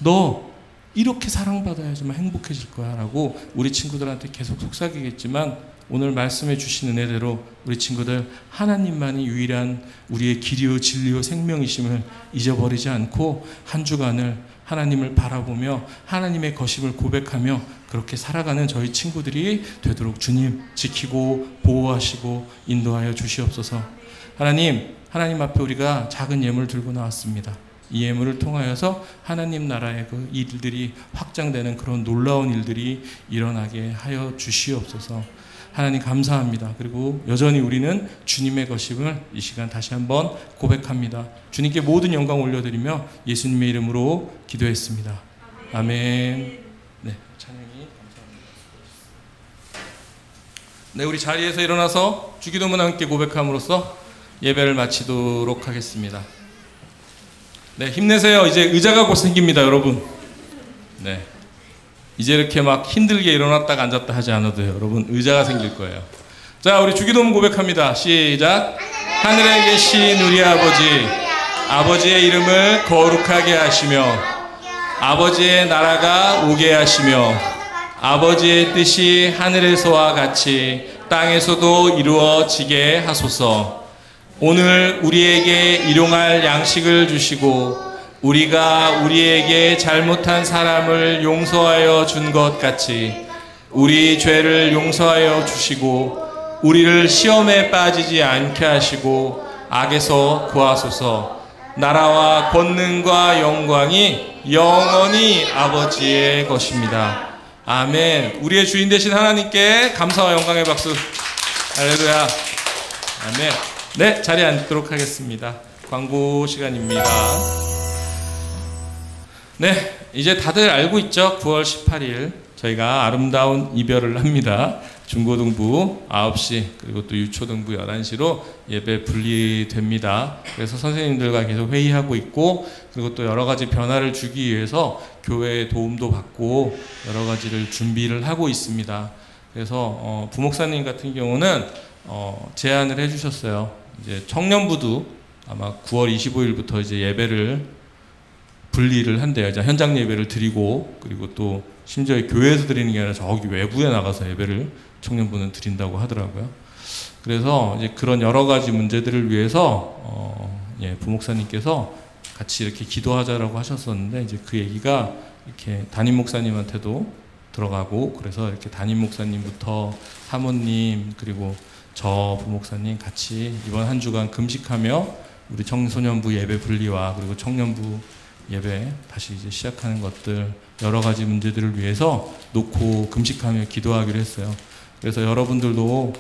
너 이렇게 사랑받아야지만 행복해질 거야 라고 우리 친구들한테 계속 속삭이겠지만 오늘 말씀해 주신 은혜대로 우리 친구들 하나님만이 유일한 우리의 길이요 진리요 생명이심을 잊어버리지 않고 한 주간을 하나님을 바라보며 하나님의 거심을 고백하며 그렇게 살아가는 저희 친구들이 되도록 주님 지키고 보호하시고 인도하여 주시옵소서. 하나님 앞에 우리가 작은 예물을 들고 나왔습니다. 이 예물을 통하여서 하나님 나라의 그 일들이 확장되는 그런 놀라운 일들이 일어나게 하여 주시옵소서. 하나님 감사합니다. 그리고 여전히 우리는 주님의 것임을 이 시간 다시 한번 고백합니다. 주님께 모든 영광 올려드리며 예수님의 이름으로 기도했습니다. 아멘. 네, 찬양이 감사합니다. 네, 우리 자리에서 일어나서 주기도문 함께 고백함으로써 예배를 마치도록 하겠습니다. 네, 힘내세요. 이제 의자가 곧 생깁니다, 여러분. 네, 이제 이렇게 막 힘들게 일어났다가 앉았다 하지 않아도 여러분 의자가 생길 거예요. 자, 우리 주기도문 고백합니다. 시작. 하늘에 계신 우리 아버지, 아버지의 이름을 거룩하게 하시며 아버지의 나라가 오게 하시며 아버지의 뜻이 하늘에서와 같이 땅에서도 이루어지게 하소서. 오늘 우리에게 일용할 양식을 주시고 우리가 우리에게 잘못한 사람을 용서하여 준 것 같이 우리 죄를 용서하여 주시고 우리를 시험에 빠지지 않게 하시고 악에서 구하소서. 나라와 권능과 영광이 영원히 아버지의 것입니다. 아멘. 우리의 주인 되신 하나님께 감사와 영광의 박수. 할렐루야. 아멘. 네, 자리에 앉도록 하겠습니다. 광고 시간입니다. 네, 이제 다들 알고 있죠? 9월 18일 저희가 아름다운 이별을 합니다. 중고등부 9시 그리고 또 유초등부 11시로 예배 분리됩니다. 그래서 선생님들과 계속 회의하고 있고 그리고 또 여러 가지 변화를 주기 위해서 교회의 도움도 받고 여러 가지를 준비를 하고 있습니다. 그래서 부목사님 같은 경우는 제안을 해주셨어요. 이제 청년부도 아마 9월 25일부터 이제 예배를 분리를 한대요. 이제 현장 예배를 드리고 그리고 또 심지어 교회에서 드리는 게 아니라 저기 외부에 나가서 예배를 청년부는 드린다고 하더라고요. 그래서 이제 그런 여러 가지 문제들을 위해서 부목사님께서 같이 이렇게 기도하자라고 하셨었는데 이제 그 얘기가 이렇게 담임 목사님한테도 들어가고 그래서 이렇게 담임 목사님부터 사모님 그리고 저 부목사님 같이 이번 한 주간 금식하며 우리 청소년부 예배 분리와 그리고 청년부 예배 다시 이제 시작하는 것들 여러 가지 문제들을 위해서 놓고 금식하며 기도하기로 했어요. 그래서 여러분들도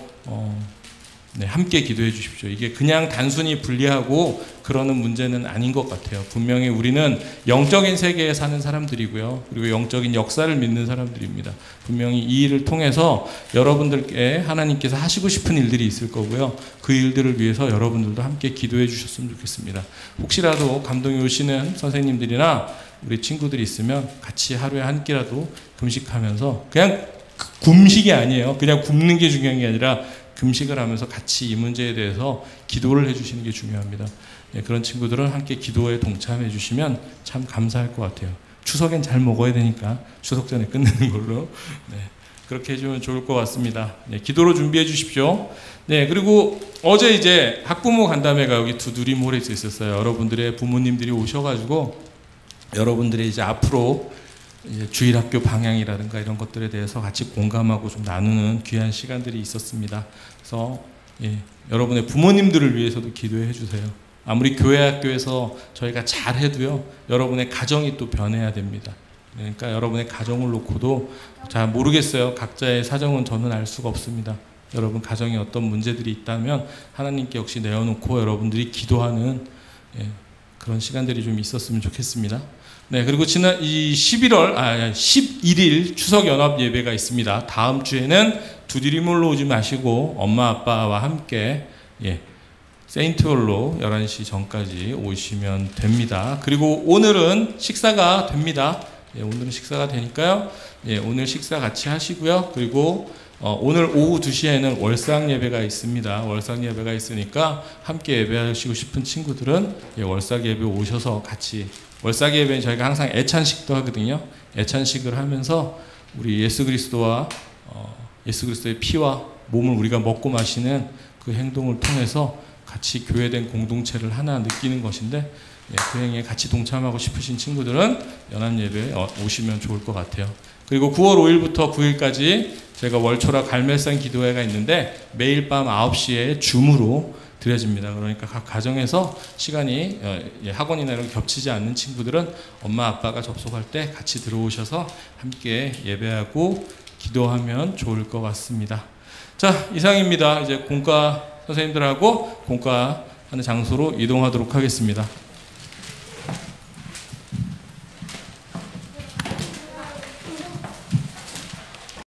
함께 기도해 주십시오. 이게 그냥 단순히 분리하고 그러는 문제는 아닌 것 같아요. 분명히 우리는 영적인 세계에 사는 사람들이고요. 그리고 영적인 역사를 믿는 사람들입니다. 분명히 이 일을 통해서 여러분들께 하나님께서 하시고 싶은 일들이 있을 거고요. 그 일들을 위해서 여러분들도 함께 기도해 주셨으면 좋겠습니다. 혹시라도 감동이 오시는 선생님들이나 우리 친구들이 있으면 같이 하루에 한 끼라도 금식하면서 그냥 굶식이 아니에요. 그냥 굶는 게 중요한 게 아니라 금식을 하면서 같이 이 문제에 대해서 기도를 해주시는 게 중요합니다. 네, 그런 친구들은 함께 기도에 동참해 주시면 참 감사할 것 같아요. 추석엔 잘 먹어야 되니까 추석 전에 끝내는 걸로 그렇게 해주면 좋을 것 같습니다. 네, 기도로 준비해 주십시오. 네, 그리고 어제 이제 학부모 간담회가 여기 두드림홀에서 있었어요. 여러분들의 부모님들이 오셔가지고 여러분들이 이제 앞으로 이제 주일학교 방향이라든가 이런 것들에 대해서 같이 공감하고 좀 나누는 귀한 시간들이 있었습니다. 그래서 여러분의 부모님들을 위해서도 기도해 주세요. 아무리 교회 학교에서 저희가 잘해도요, 여러분의 가정이 또 변해야 됩니다. 그러니까 여러분의 가정을 놓고도 잘 모르겠어요. 각자의 사정은 저는 알 수가 없습니다. 여러분 가정에 어떤 문제들이 있다면 하나님께 역시 내어놓고 여러분들이 기도하는 그런 시간들이 좀 있었으면 좋겠습니다. 네, 그리고 지난 이 11일 추석 연합 예배가 있습니다. 다음 주에는 두드림홀로 오지 마시고 엄마 아빠와 함께 세인트홀로 11시 전까지 오시면 됩니다. 그리고 오늘은 식사가 됩니다. 오늘은 식사가 되니까요. 오늘 식사 같이 하시고요. 그리고 오늘 오후 2시에는 월상 예배가 있습니다. 월상 예배가 있으니까 함께 예배하시고 싶은 친구들은 월상 예배 오셔서 같이 월상 예배는 저희가 항상 애찬식도 하거든요. 애찬식을 하면서 우리 예수 그리스도와 예수 그리스도의 피와 몸을 우리가 먹고 마시는 그 행동을 통해서 같이 교회된 공동체를 하나 느끼는 것인데 그 행위에 같이 동참하고 싶으신 친구들은 연합예배 오시면 좋을 것 같아요. 그리고 9월 5일부터 9일까지 제가 월초라 갈멜산 기도회가 있는데 매일 밤 9시에 줌으로 드려집니다. 그러니까 각 가정에서 시간이 학원이나 이런 겹치지 않는 친구들은 엄마 아빠가 접속할 때 같이 들어오셔서 함께 예배하고 기도하면 좋을 것 같습니다. 자, 이상입니다. 이제 공과 선생님들하고 공과하는 장소로 이동하도록 하겠습니다.